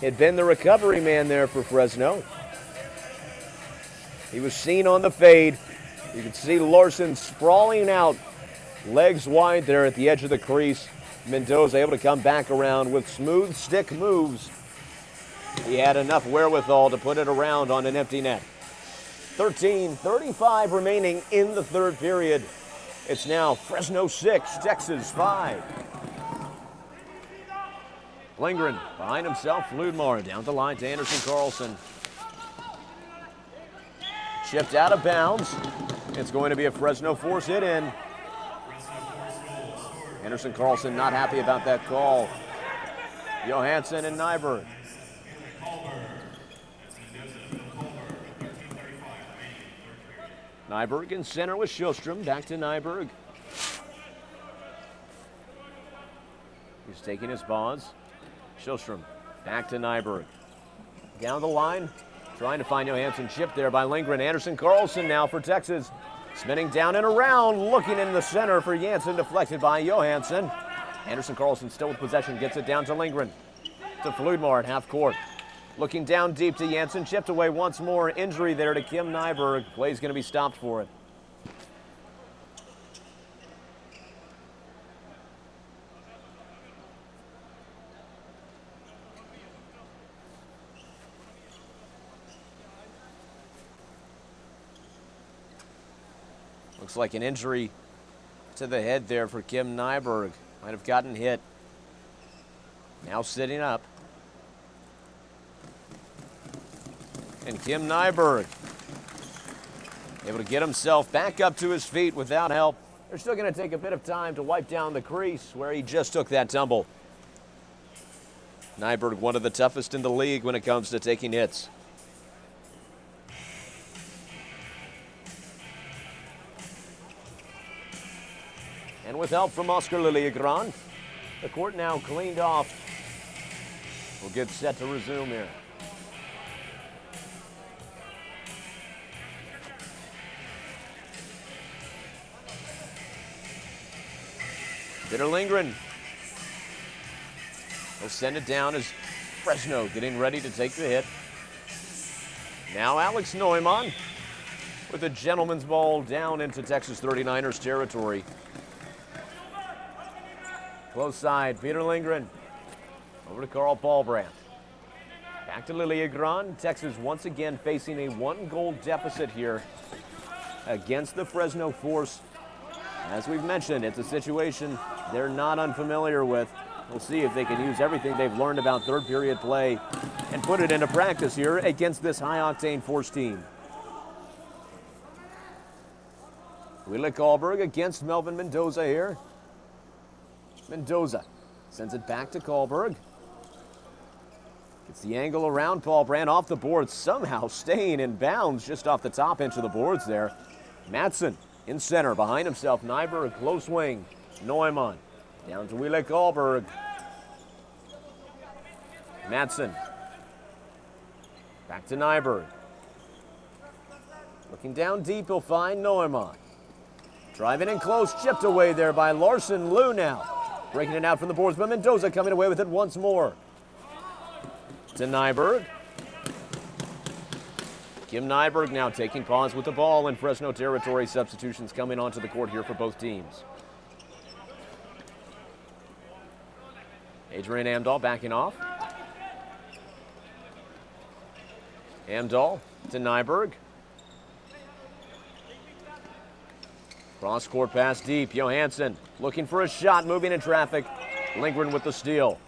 [SPEAKER 3] had been the recovery man there for Fresno. He was seen on the fade. You could see Larson sprawling out, legs wide there at the edge of the crease. Mendoza able to come back around with smooth stick moves. He had enough wherewithal to put it around on an empty net. 13:35 remaining in the third period. It's now Fresno 6, Texas 5. Lindgren behind himself, Fludmar down the line to Anderson Carlson. Chipped out of bounds. It's going to be a Fresno force hit in. Anderson Carlson not happy about that call. Johansson and Nyberg. Nyberg in center with Shellstrom. Back to Nyberg. He's taking his pause. Shellstrom back to Nyberg. Down the line, trying to find Johansson. Chipped there by Lindgren. Anderson Carlson now for Texas. Spinning down and around, looking in the center for Janssen, deflected by Johansson. Anderson Carlson still with possession, gets it down to Lindgren. To Fludmar at half court. Looking down deep to Janssen, chipped away once more. Injury there to Kim Nyberg. Play's going to be stopped for it. Looks like an injury to the head there for Kim Nyberg. Might have gotten hit. Now sitting up. And Kim Nyberg able to get himself back up to his feet without help. They're still going to take a bit of time to wipe down the crease where he just took that tumble. Nyberg, one of the toughest in the league when it comes to taking hits. And with help from Oscar Lilligran, the court now cleaned off. We'll get set to resume here. Peter Lindgren. He'll send it down as Fresno getting ready to take the hit. Now Alex Neumann with a gentleman's ball down into Texas 39ers territory. Close side, Peter Lindgren. Over to Carl Paulbrand. Back to Liliegron. Texas once again facing a 1-goal deficit here against the Fresno Force. As we've mentioned, it's a situation they're not unfamiliar with. We'll see if they can use everything they've learned about third period play and put it into practice here against this high-octane Force team. Wille Karlberg against Melvin Mendoza here. Mendoza sends it back to Karlberg. Gets the angle around Paulbrand off the boards, somehow staying in bounds just off the top inch of the boards there. Madsen in center, behind himself, Nyberg, close wing. Neumann down to Wille Karlberg. Madsen back to Nyberg. Looking down deep, he'll find Neumann. Driving in close, chipped away there by Larson. Lou now breaking it out from the boards, but Mendoza coming away with it once more. To Nyberg. Kim Nyberg now taking pause with the ball in Fresno territory. Substitutions coming onto the court here for both teams. Adrian Amdahl backing off. Amdahl to Nyberg. Cross court pass deep. Johansson looking for a shot, moving in traffic. Lindgren with the steal.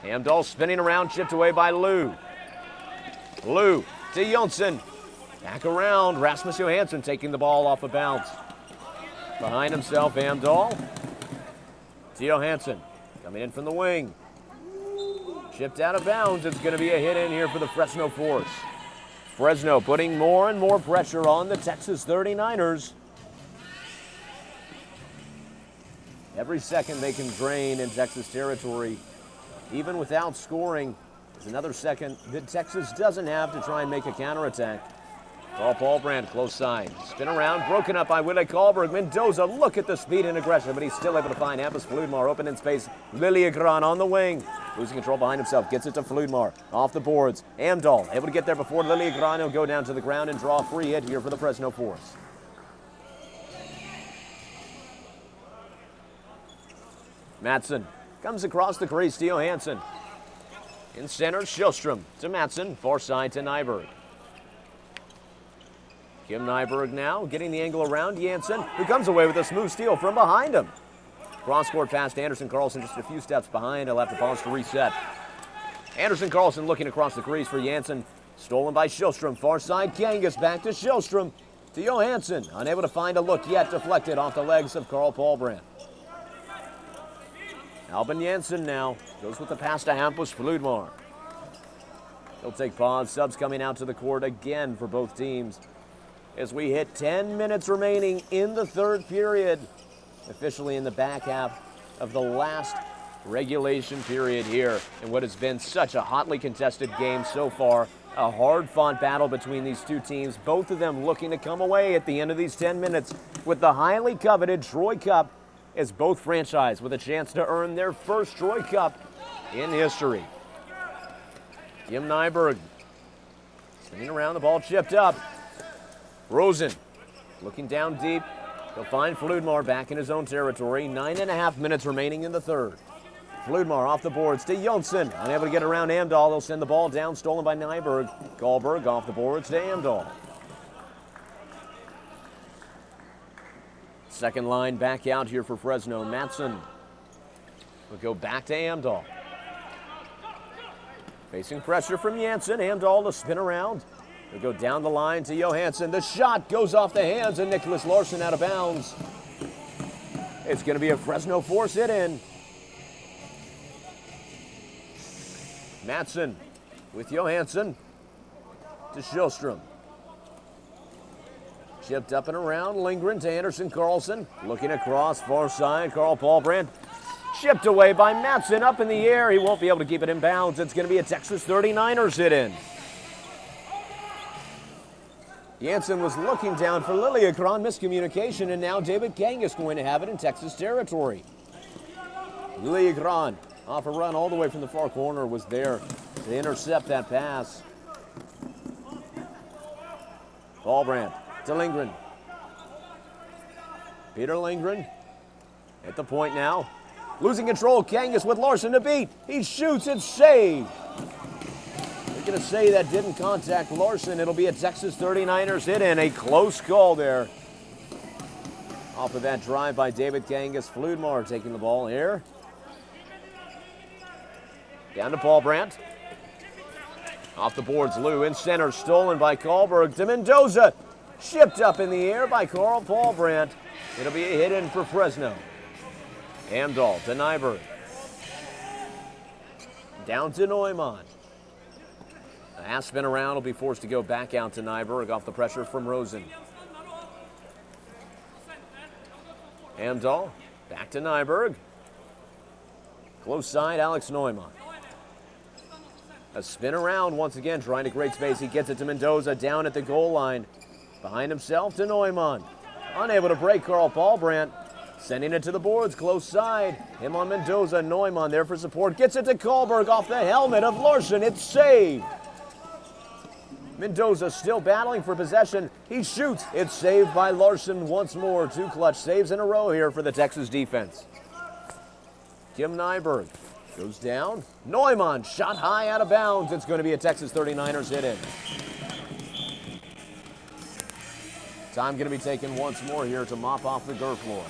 [SPEAKER 3] Amdahl spinning around, chipped away by Lou. Lou to Jonsson. Back around. Rasmus Johansson taking the ball off of bounce. Behind himself, Amdahl. To Johansson. Coming in from the wing. Chipped out of bounds. It's going to be a hit in here for the Fresno Force. Fresno putting more and more pressure on the Texas 39ers. Every second they can drain in Texas territory, even without scoring, is another second that Texas doesn't have to try and make a counterattack. Carl Paulbrand, close side. Spin around, broken up by Wille Karlberg. Mendoza, look at the speed and aggression, but he's still able to find Hampus Fludmar open in space. Liliegron on the wing. Losing control behind himself, gets it to Fludmar. Off the boards. Amdahl able to get there before Liliegron. He'll go down to the ground and draw a free hit here for the Fresno Force. Madsen comes across the crease to Johansson. In center, Sjostrom to Madsen. Far side to Nyberg. Kim Nyberg now getting the angle around Janssen, who comes away with a smooth steal from behind him. Cross-court pass to Anderson Carlson, just a few steps behind. He'll have to pause to reset. Anderson Carlson looking across the crease for Janssen. Stolen by Sjostrom. Far side, Kangas back to Sjostrom. To Johansson. Unable to find a look yet. Deflected off the legs of Carl Paulbrand. Albin Janssen now goes with the pass to Hampus Fludmar. He'll take pause. Subs coming out to the court again for both teams as we hit 10 minutes remaining in the third period. Officially in the back half of the last regulation period here in what has been such a hotly contested game so far. A hard-fought battle between these two teams, both of them looking to come away at the end of these 10 minutes with the highly coveted Troy Cup, as both franchise with a chance to earn their first Troy Cup in history. Kim Nyberg spinning around, the ball chipped up. Rosen looking down deep. He'll find Fludmar back in his own territory. 9.5 minutes remaining in the third. Fludmar off the boards to Jonsson. Unable to get around Amdahl. He'll send the ball down, stolen by Nyberg. Karlberg off the boards to Amdahl. Second line back out here for Fresno. Madsen will go back to Amdahl. Facing pressure from Janssen. Amdahl to spin around. They go down the line to Johansson. The shot goes off the hands of Nicholas Larson out of bounds. It's going to be a Fresno Force hit-in. Madsen with Johansson to Sjostrom. Chipped up and around. Lindgren to Anderson Carlson. Looking across, far side. Carl Paulbrand. Chipped away by Madsen up in the air. He won't be able to keep it in bounds. It's going to be a Texas 39ers hit-in. Janssen was looking down for Liliegron, miscommunication, and now David Kangas going to have it in Texas territory. Liliegron off a run all the way from the far corner was there to intercept that pass. Paulbrand to Lindgren. Peter Lindgren at the point now. Losing control, Kangas with Larson to beat. He shoots, it's saved. They're going to say that didn't contact Larson. It'll be a Texas 39ers hit in. A close call there. Off of that drive by David Kangas. Floorball taking the ball here. Down to Paul Brandt. Off the boards, Lou in center, stolen by Kahlberg to Mendoza. Shipped up in the air by Carl Paul Brandt. It'll be a hit in for Fresno. Amdahl to Nyberg. Down to Neumann. A half spin around will be forced to go back out to Nyberg off the pressure from Rosen. Amdahl back to Nyberg. Close side, Alex Neumann. A spin around once again, trying to create space. He gets it to Mendoza down at the goal line. Behind himself to Neumann. Unable to break Carl Paul Brandt. Sending it to the boards, close side. Him on Mendoza, Neumann there for support. Gets it to Kahlberg off the helmet of Larson. It's saved. Mendoza still battling for possession. He shoots. It's saved by Larson once more. 2 clutch saves in a row here for the Texas defense. Kim Nyberg goes down. Neumann shot high out of bounds. It's going to be a Texas 39ers hit in. Time going to be taken once more here to mop off the dirt floor.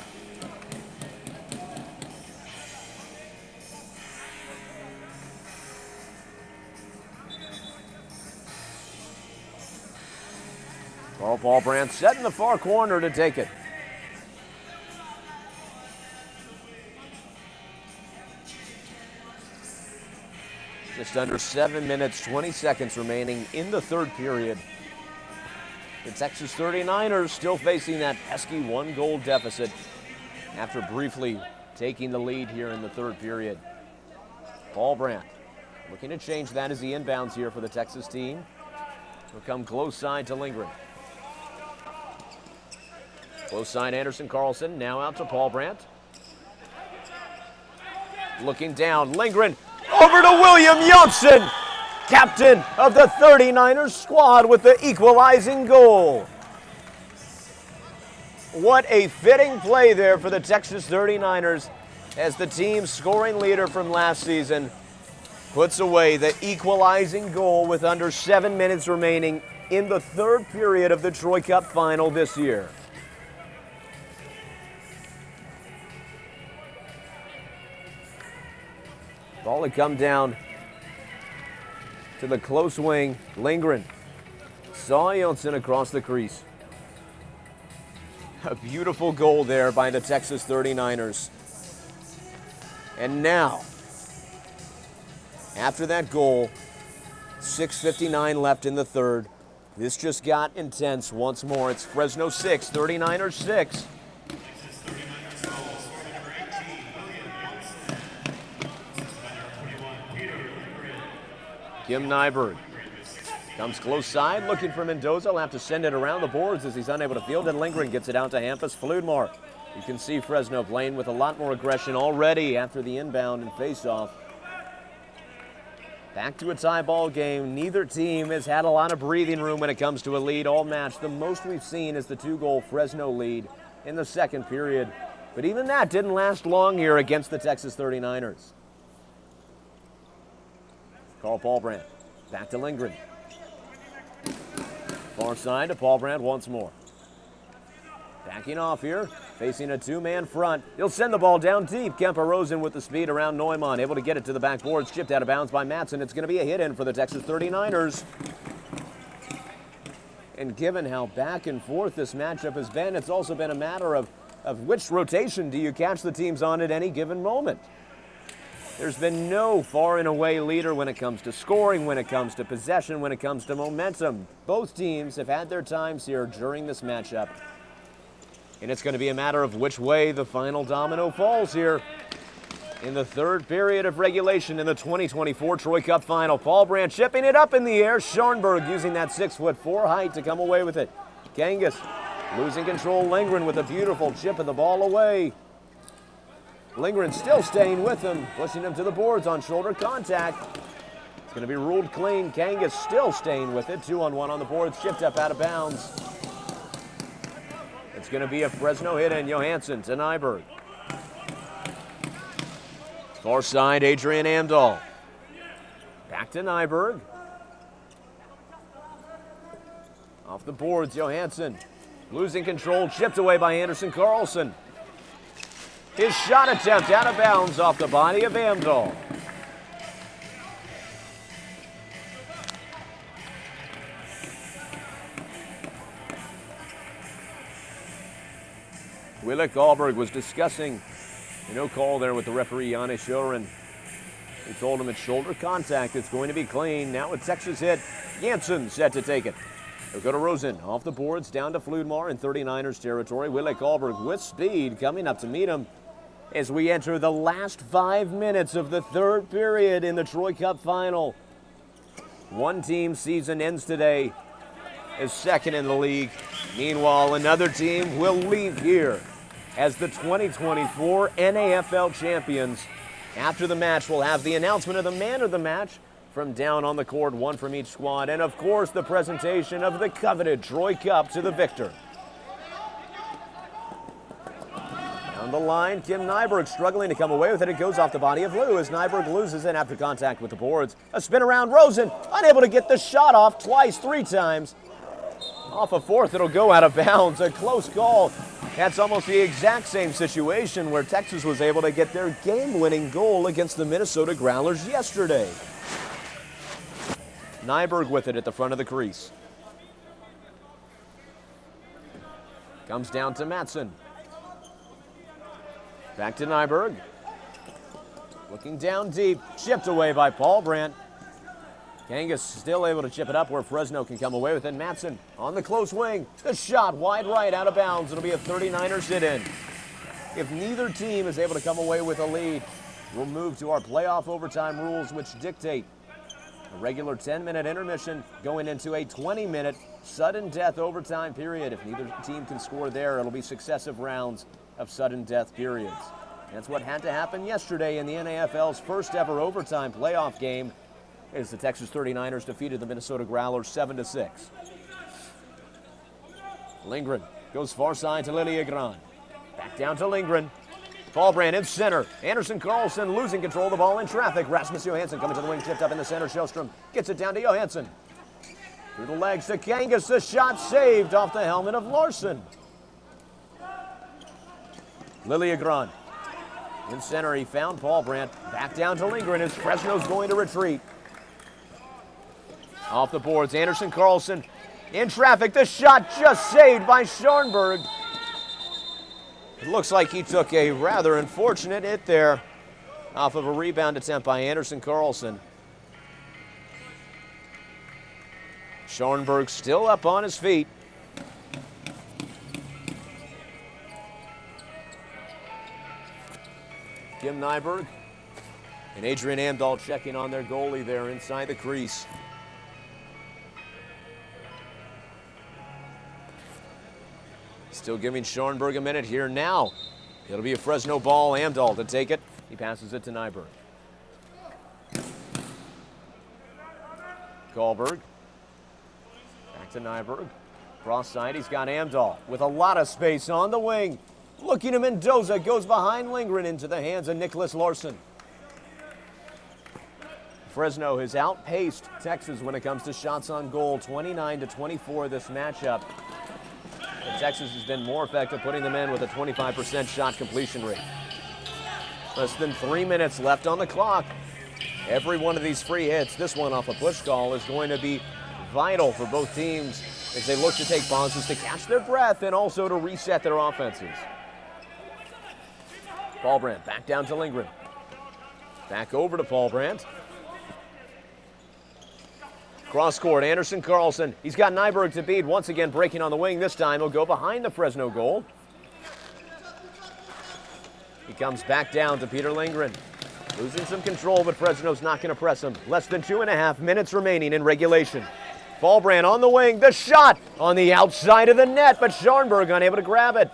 [SPEAKER 3] Carl Paul Brandt set in the far corner to take it. Just under 7 minutes, 20 seconds remaining in the third period. The Texas 39ers still facing that pesky 1-goal deficit after briefly taking the lead here in the third period. Paul Brandt looking to change that as he inbounds here for the Texas team. He'll come close side to Lindgren. Close side Anderson Carlson, now out to Paul Brandt. Looking down, Lindgren over to William Johnson, captain of the 39ers squad with the equalizing goal. What a fitting play there for the Texas 39ers as the team's scoring leader from last season puts away the equalizing goal with under 7 minutes remaining in the third period of the Troy Cup final this year. Ball had come down to the close wing. Lindgren saw Johnson across the crease. A beautiful goal there by the Texas 39ers. And now, after that goal, 6:59 left in the third. This just got intense once more. It's Fresno 6, 39ers 6. Kim Nyberg comes close side, looking for Mendoza. He'll have to send it around the boards as he's unable to field, and Lindgren gets it out to Hampus Floorball. You can see Fresno playing with a lot more aggression already after the inbound and faceoff. Back to a tie ball game. Neither team has had a lot of breathing room when it comes to a lead all match. The most we've seen is the 2-goal Fresno lead in the second period. But even that didn't last long here against the Texas 39ers. Carl Paul Brandt back to Lindgren. Far side to Paul Brandt once more. Backing off here, facing a 2-man front. He'll send the ball down deep. Kemper Rosen with the speed around Neumann, able to get it to the backboards. Chipped out of bounds by Matson. It's going to be a hit in for the Texas 39ers. And given how back and forth this matchup has been, it's also been a matter of which rotation do you catch the teams on at any given moment. There's been no far and away leader when it comes to scoring, when it comes to possession, when it comes to momentum. Both teams have had their times here during this matchup. And it's going to be a matter of which way the final domino falls here in the third period of regulation in the 2024 Troy Cup final. Paul Brandt chipping it up in the air. Scharnberg using that 6'4" height to come away with it. Kangas losing control. Lindgren with a beautiful chip of the ball away. Lindgren still staying with him, pushing him to the boards on shoulder contact. It's going to be ruled clean. Kangas still staying with it. 2-on-1 on the boards, chipped up out of bounds. It's going to be a Fresno hit in. Johansson to Nyberg. Far side, Adrian Amdahl. Back to Nyberg. Off the boards, Johansson. Losing control, chipped away by Anderson Carlson. His shot attempt out of bounds off the body of Amdahl. Willik Ahlberg was discussing no call there with the referee, Janne Schoren. He told him it's shoulder contact. It's going to be clean. Now with Texas hit, Janssen set to take it. They'll go to Rosen. Off the boards, down to Fludmar in 39ers territory. Willik Ahlberg with speed coming up to meet him as we enter the last 5 minutes of the third period in the Troy Cup final. One team's season ends today as second in the league. Meanwhile, another team will leave here as the 2024 NAFL champions. After the match, we'll have the announcement of the man of the match from down on the court, one from each squad, and of course the presentation of the coveted Troy Cup to the victor. Down the line, Kim Nyberg struggling to come away with it. It goes off the body of Lou as Nyberg loses it after contact with the boards. A spin around, Rosen unable to get the shot off twice, 3 times. Off a fourth, it'll go out of bounds. A close call. That's almost the exact same situation where Texas was able to get their game-winning goal against the Minnesota Growlers yesterday. Nyberg with it at the front of the crease. Comes down to Matson. Back to Nyberg. Looking down deep. Chipped away by Paul Brandt. Kangas still able to chip it up where Fresno can come away with it. Matson on the close wing. The shot wide right out of bounds. It'll be a 39er sit-in. If neither team is able to come away with a lead, we'll move to our playoff overtime rules, which dictate a regular 10-minute intermission going into a 20-minute sudden death overtime period. If neither team can score there, it'll be successive rounds of sudden death periods. That's what had to happen yesterday in the NAFL's first ever overtime playoff game, as the Texas 39ers defeated the Minnesota Growlers 7-6. Lindgren goes far side to Liljegren. Back down to Lindgren. Paul Brandt in center. Anderson Carlson losing control of the ball in traffic. Rasmus Johansson coming to the wing, chipped up in the center. Shellstrom gets it down to Johansson. Through the legs to Kangas. The shot saved off the helmet of Larson. Liljegren in center. He found Paul Brandt. Back down to Lindgren as Fresno's going to retreat. Off the boards, Anderson Carlson in traffic. The shot just saved by Scharnberg. It looks like he took a rather unfortunate hit there off of a rebound attempt by Anderson Carlson. Scharnberg still up on his feet. Kim Nyberg and Adrian Amdahl checking on their goalie there inside the crease. Still giving Scharnberg a minute here now. It'll be a Fresno ball. Amdahl to take it. He passes it to Nyberg. Kahlberg. Back to Nyberg. Cross side, he's got Amdahl with a lot of space on the wing. Looking to Mendoza, goes behind Lindgren into the hands of Nicholas Larson. Fresno has outpaced Texas when it comes to shots on goal, 29-24 this matchup. And Texas has been more effective, putting them in with a 25% shot completion rate. Less than 3 minutes left on the clock. Every one of these free hits, this one off a push call, is going to be vital for both teams as they look to take pauses to catch their breath and also to reset their offenses. Paul Brandt back down to Lindgren. Back over to Paul Brandt. Cross court, Anderson Carlson. He's got Nyberg to beat. Once again, breaking on the wing. This time he'll go behind the Fresno goal. He comes back down to Peter Lindgren. Losing some control, but Fresno's not going to press him. Less than 2.5 minutes remaining in regulation. Paul Brandt on the wing. The shot on the outside of the net, but Scharnberg unable to grab it.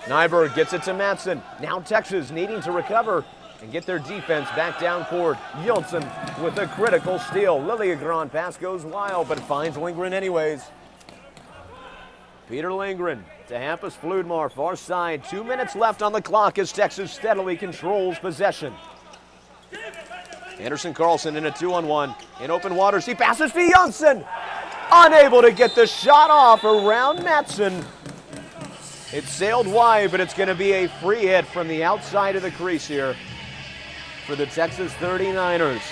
[SPEAKER 3] Nyberg gets it to Matson. Now Texas needing to recover and get their defense back down court. Jonsson with a critical steal. Liljegren pass goes wild, but finds Lindgren anyways. Peter Lindgren to Hampus Fludmar, far side. 2 minutes left on the clock as Texas steadily controls possession. Anderson Carlson in a 2-on-1. In open waters, he passes to Johnson. Unable to get the shot off around Matson. It sailed wide, but it's going to be a free hit from the outside of the crease here for the Texas 39ers.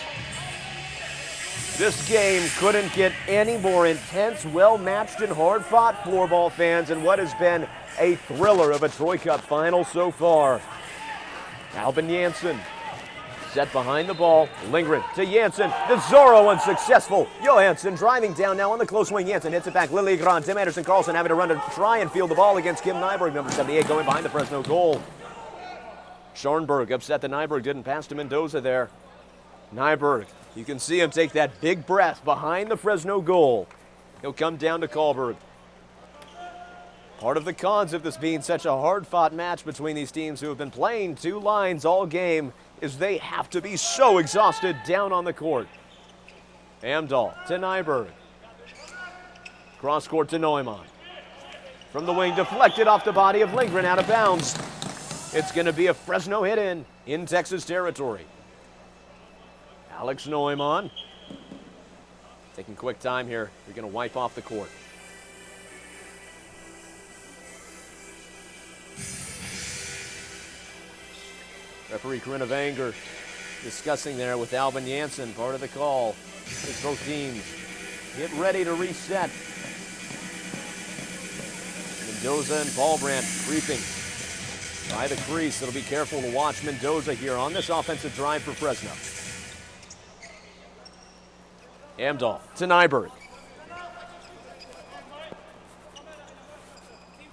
[SPEAKER 3] This game couldn't get any more intense, well-matched, and hard-fought, floorball fans, in what has been a thriller of a Troy Cup final so far. Albin Janssen set behind the ball. Lindgren to Janssen. The Zorro unsuccessful. Johansson driving down now on the close wing. Janssen hits it back. Liljegren, Tim Anderson Carlson having to run to try and field the ball against Kim Nyberg, number 78, going behind the Fresno goal. Scharnberg upset that Nyberg didn't pass to Mendoza there. Nyberg, you can see him take that big breath behind the Fresno goal. He'll come down to Karlberg. Part of the cons of this being such a hard-fought match between these teams who have been playing two lines all game is they have to be so exhausted down on the court. Amdahl to Nyberg. Cross court to Neumann. From the wing, deflected off the body of Lindgren, out of bounds. It's going to be a Fresno hit in Texas territory. Alex Neumann taking quick time here. They're going to wipe off the court. Referee Corinna Vanger discussing there with Albin Janssen, part of the call. As both teams get ready to reset. Mendoza and Paulbrandt creeping by the crease. It'll be careful to watch Mendoza here on this offensive drive for Fresno. Amdahl to Nyberg.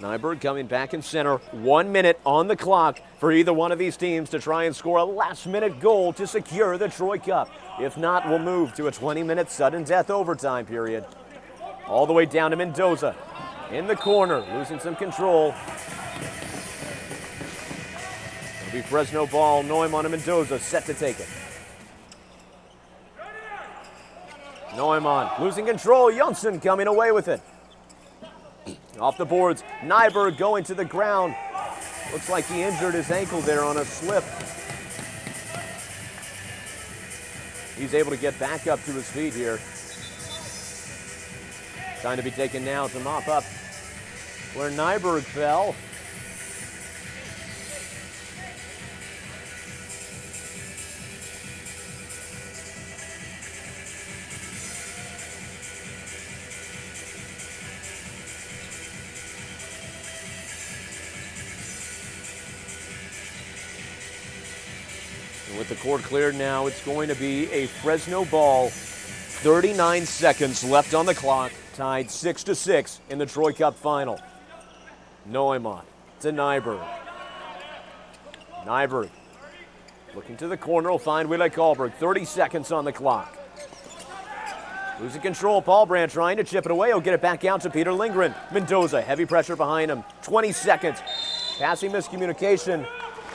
[SPEAKER 3] Nyberg coming back in center. 1 minute on the clock for either one of these teams to try and score a last-minute goal to secure the Troy Cup. If not, we'll move to a 20-minute sudden death overtime period. All the way down to Mendoza. In the corner, losing some control. It'll be Fresno ball. Neumann and Mendoza set to take it. Neumann losing control. Johnson coming away with it. Off the boards, Nyberg going to the ground. Looks like he injured his ankle there on a slip. He's able to get back up to his feet here. Trying to be taken now to mop up where Nyberg fell. With the court cleared now, it's going to be a Fresno ball. 39 seconds left on the clock, tied 6-6 in the Troy Cup final. Neumann to Nyberg. Nyberg looking to the corner, will find Wille Karlberg. 30 seconds on the clock. Losing control, Paulbrandt trying to chip it away. He'll get it back out to Peter Lindgren. Mendoza, heavy pressure behind him. 20 seconds. Passing miscommunication.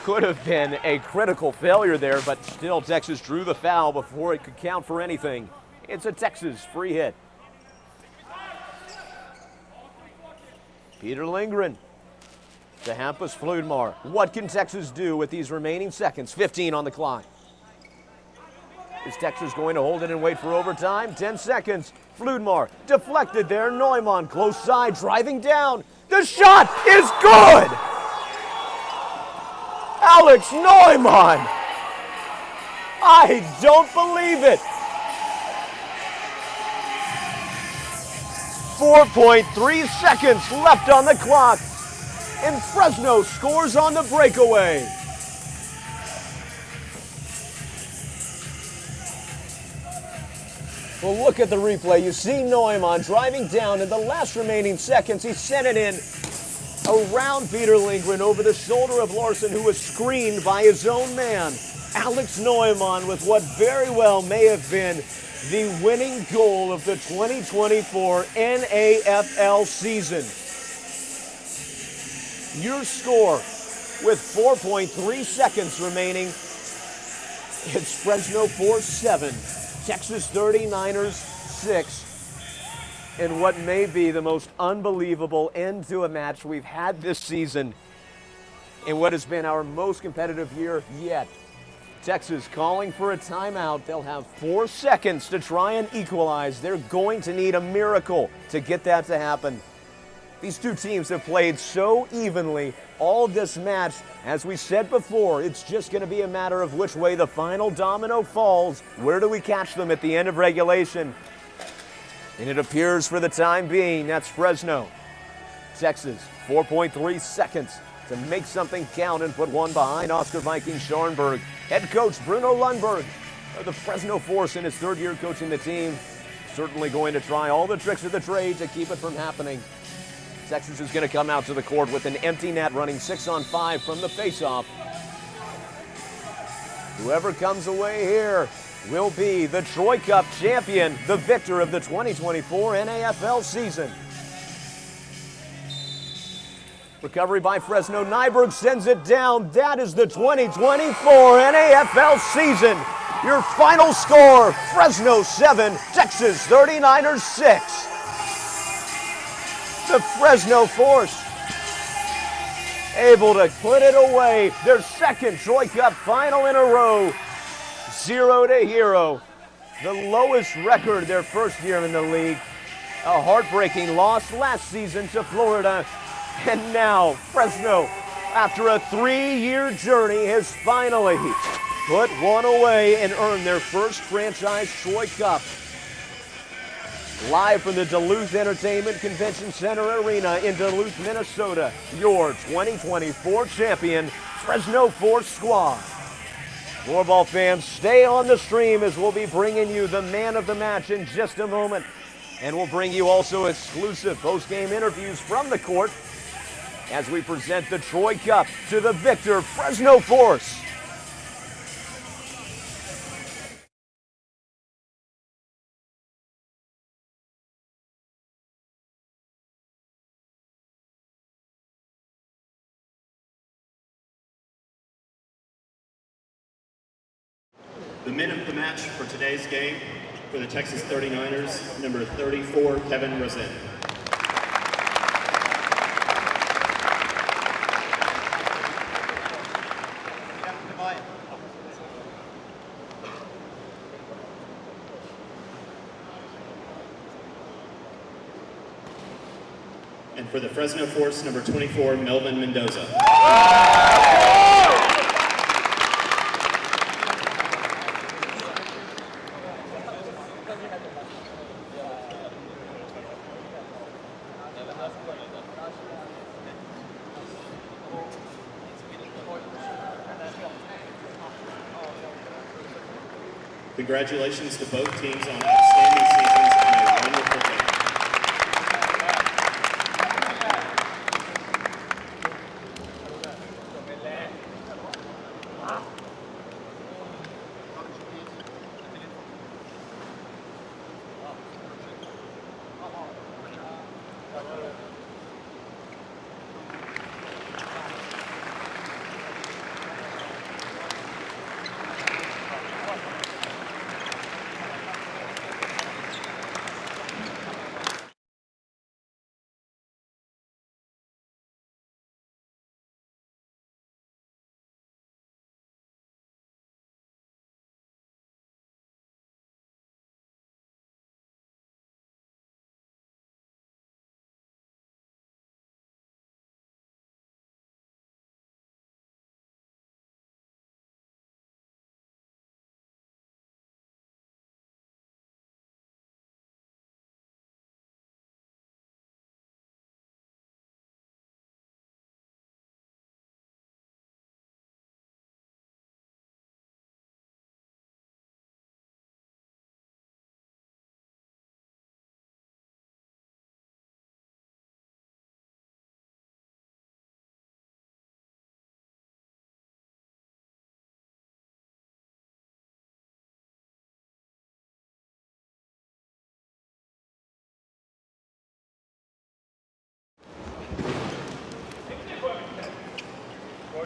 [SPEAKER 3] Could have been a critical failure there, but still Texas drew the foul before it could count for anything. It's a Texas free hit. Peter Lindgren to Hampus Fludmar. What can Texas do with these remaining seconds? 15 on the clock. Is Texas going to hold it and wait for overtime? 10 seconds. Fludmar deflected there. Neumann close side, driving down. The shot is good! Alex Neumann! I don't believe it! 4.3 seconds left on the clock, and Fresno scores on the breakaway. Well, look at the replay. You see Neumann driving down in the last remaining seconds. He sent it in around Peter Lindgren over the shoulder of Larson, who was screened by his own man. Alex Neumann with what very well may have been the winning goal of the 2024 NAFL season. Your score with 4.3 seconds remaining. It's Fresno 4-7, Texas 39ers 6. in what may be the most unbelievable end to a match we've had this season in what has been our most competitive year yet. Texas calling for a timeout. They'll have 4 seconds to try and equalize. They're going to need a miracle to get that to happen. These two teams have played so evenly all this match. As we said before, it's just going to be a matter of which way the final domino falls. Where do we catch them at the end of regulation? And it appears for the time being, that's Fresno. Texas, 4.3 seconds to make something count and put one behind Oscar Viking Scharnberg. Head coach Bruno Lundberg of the Fresno Force in his 3rd year coaching the team. Certainly going to try all the tricks of the trade to keep it from happening. Texas is going to come out to the court with an empty net, running 6-on-5 from the faceoff. Whoever comes away here will be the Troy Cup champion, the victor of the 2024 NAFL season. Recovery by Fresno. Nyberg sends it down. That is the 2024 NAFL season. Your final score, Fresno 7, Texas 39ers 6. The Fresno Force able to put it away. Their 2nd Troy Cup final in a row. 0-0. The lowest record their 1st year in the league. A heartbreaking loss last season to Florida. And now Fresno, after a 3-year journey, has finally put one away and earned their first franchise Troy Cup. Live from the Duluth Entertainment Convention Center Arena in Duluth, Minnesota, your 2024 champion, Fresno Force squad. Floorball fans, stay on the stream as we'll be bringing you the man of the match in just a moment. And we'll bring you also exclusive post-game interviews from the court as we present the Troy Cup to the victor, Fresno Force.
[SPEAKER 4] The men of the match for today's game for the Texas 39ers, number 34, Kevin Rosen. And for the Fresno Force, number 24, Melvin Mendoza. Congratulations to both teams on outstanding seasons and a wonderful game.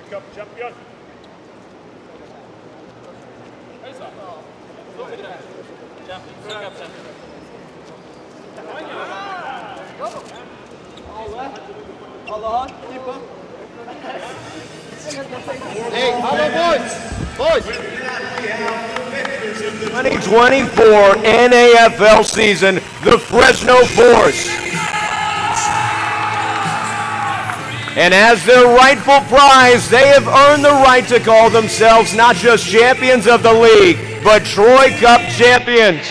[SPEAKER 7] Cup champion.
[SPEAKER 2] Hey, hello, boys.
[SPEAKER 3] 2024 NAFL season, the Fresno Force. And as their rightful prize, they have earned the right to call themselves not just champions of the league, but Troy Cup champions.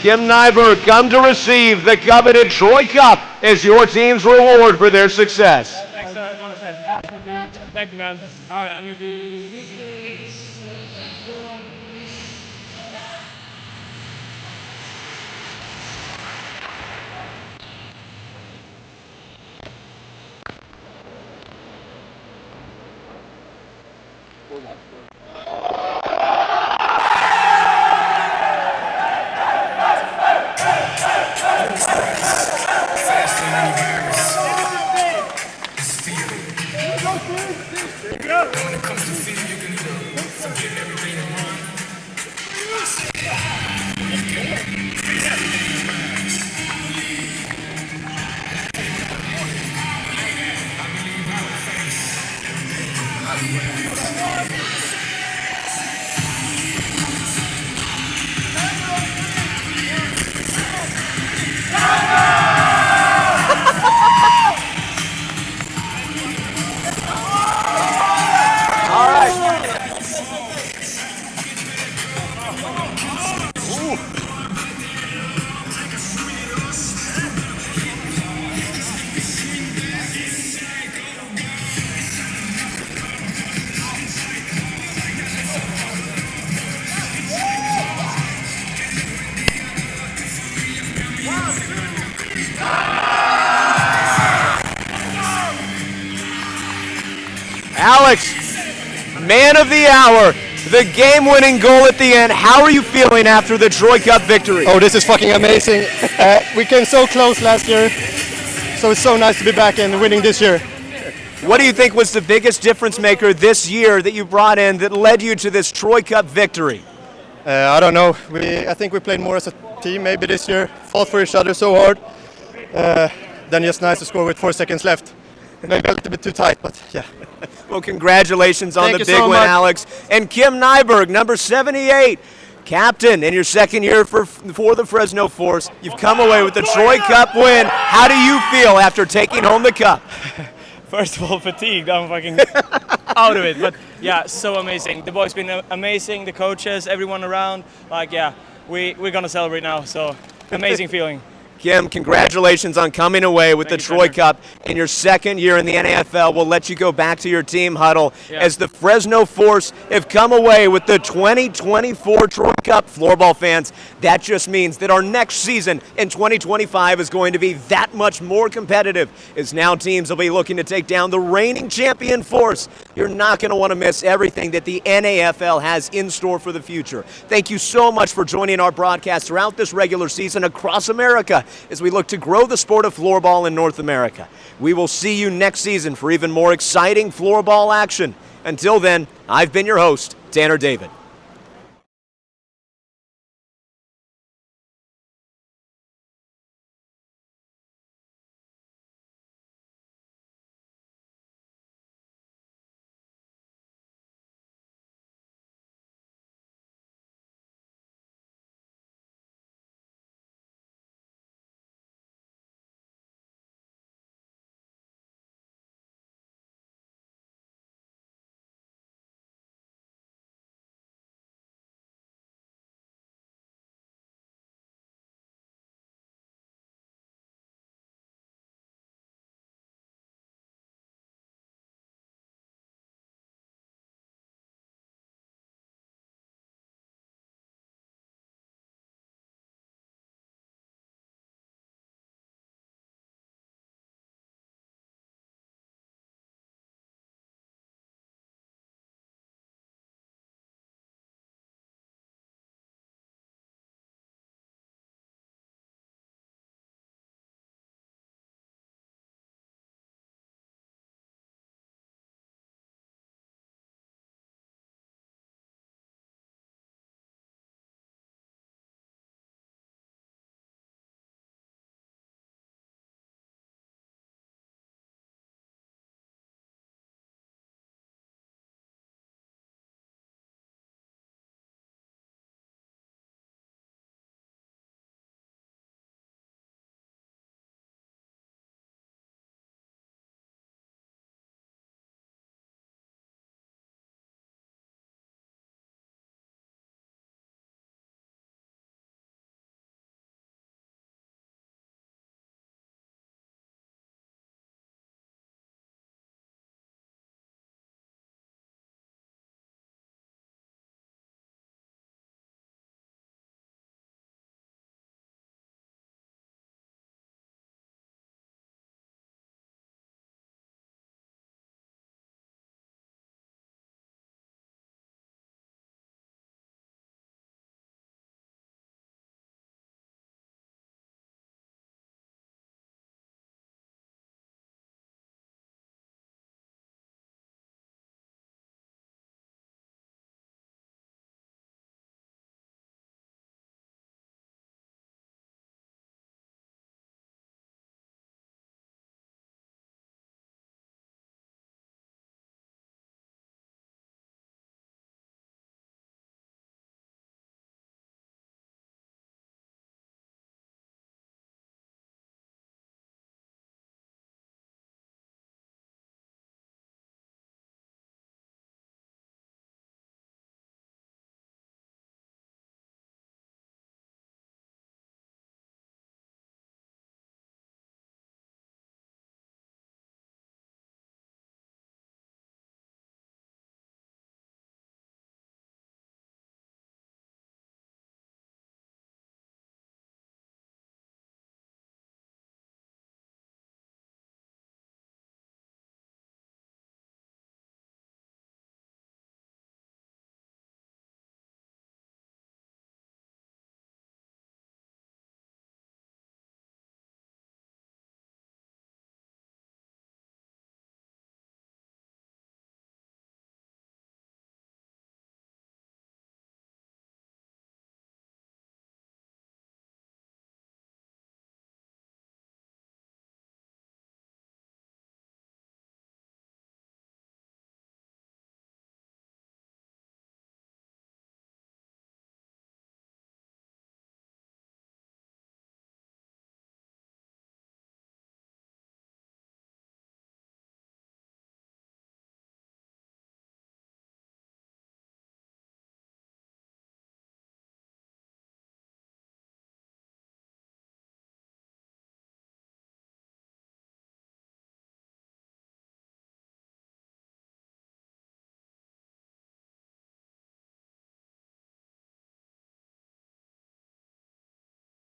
[SPEAKER 3] Kim Nyberg, come to receive the coveted Troy Cup as your team's reward for their success.
[SPEAKER 5] Thank you, man. All right.
[SPEAKER 3] Alex, man of the hour, the game-winning goal at the end. How are you feeling after the Troy Cup victory?
[SPEAKER 7] Oh, this is fucking amazing. We came so close last year, so it's so nice to be back and winning this year.
[SPEAKER 3] What do you think was the biggest difference maker this year that you brought in that led you to this Troy Cup victory?
[SPEAKER 7] I don't know. I think we played more as a team maybe this year. Fought for each other so hard. Then just nice to score with 4 seconds left. Maybe a little bit too tight, but yeah.
[SPEAKER 3] Well, congratulations on
[SPEAKER 7] Thank
[SPEAKER 3] the
[SPEAKER 7] you
[SPEAKER 3] big
[SPEAKER 7] so
[SPEAKER 3] win,
[SPEAKER 7] much.
[SPEAKER 3] Alex. And Kim Nyberg, number 78, captain in your second year for the Fresno Force. You've come away with the Troy Cup win. How do you feel after taking home the cup?
[SPEAKER 8] First of all, fatigued. I'm fucking out of it. But yeah, so amazing. The boys been amazing. The coaches, everyone around. Like, yeah, we're going to celebrate now. So amazing feeling.
[SPEAKER 3] Kim, congratulations on coming away with
[SPEAKER 8] Thank
[SPEAKER 3] the
[SPEAKER 8] you,
[SPEAKER 3] Troy
[SPEAKER 8] Tanner.
[SPEAKER 3] Cup in your second year in the NFL. We'll let you go back to your team huddle
[SPEAKER 8] Yeah.
[SPEAKER 3] as the Fresno Force have come away with the 2024 Troy Cup. Floorball fans, that just means that our next season in 2025 is going to be that much more competitive, as now teams will be looking to take down the reigning champion Force. You're not going to want to miss everything that the NAFL has in store for the future. Thank you so much for joining our broadcast throughout this regular season across America as we look to grow the sport of floorball in North America. We will see you next season for even more exciting floorball action. Until then, I've been your host, Tanner David.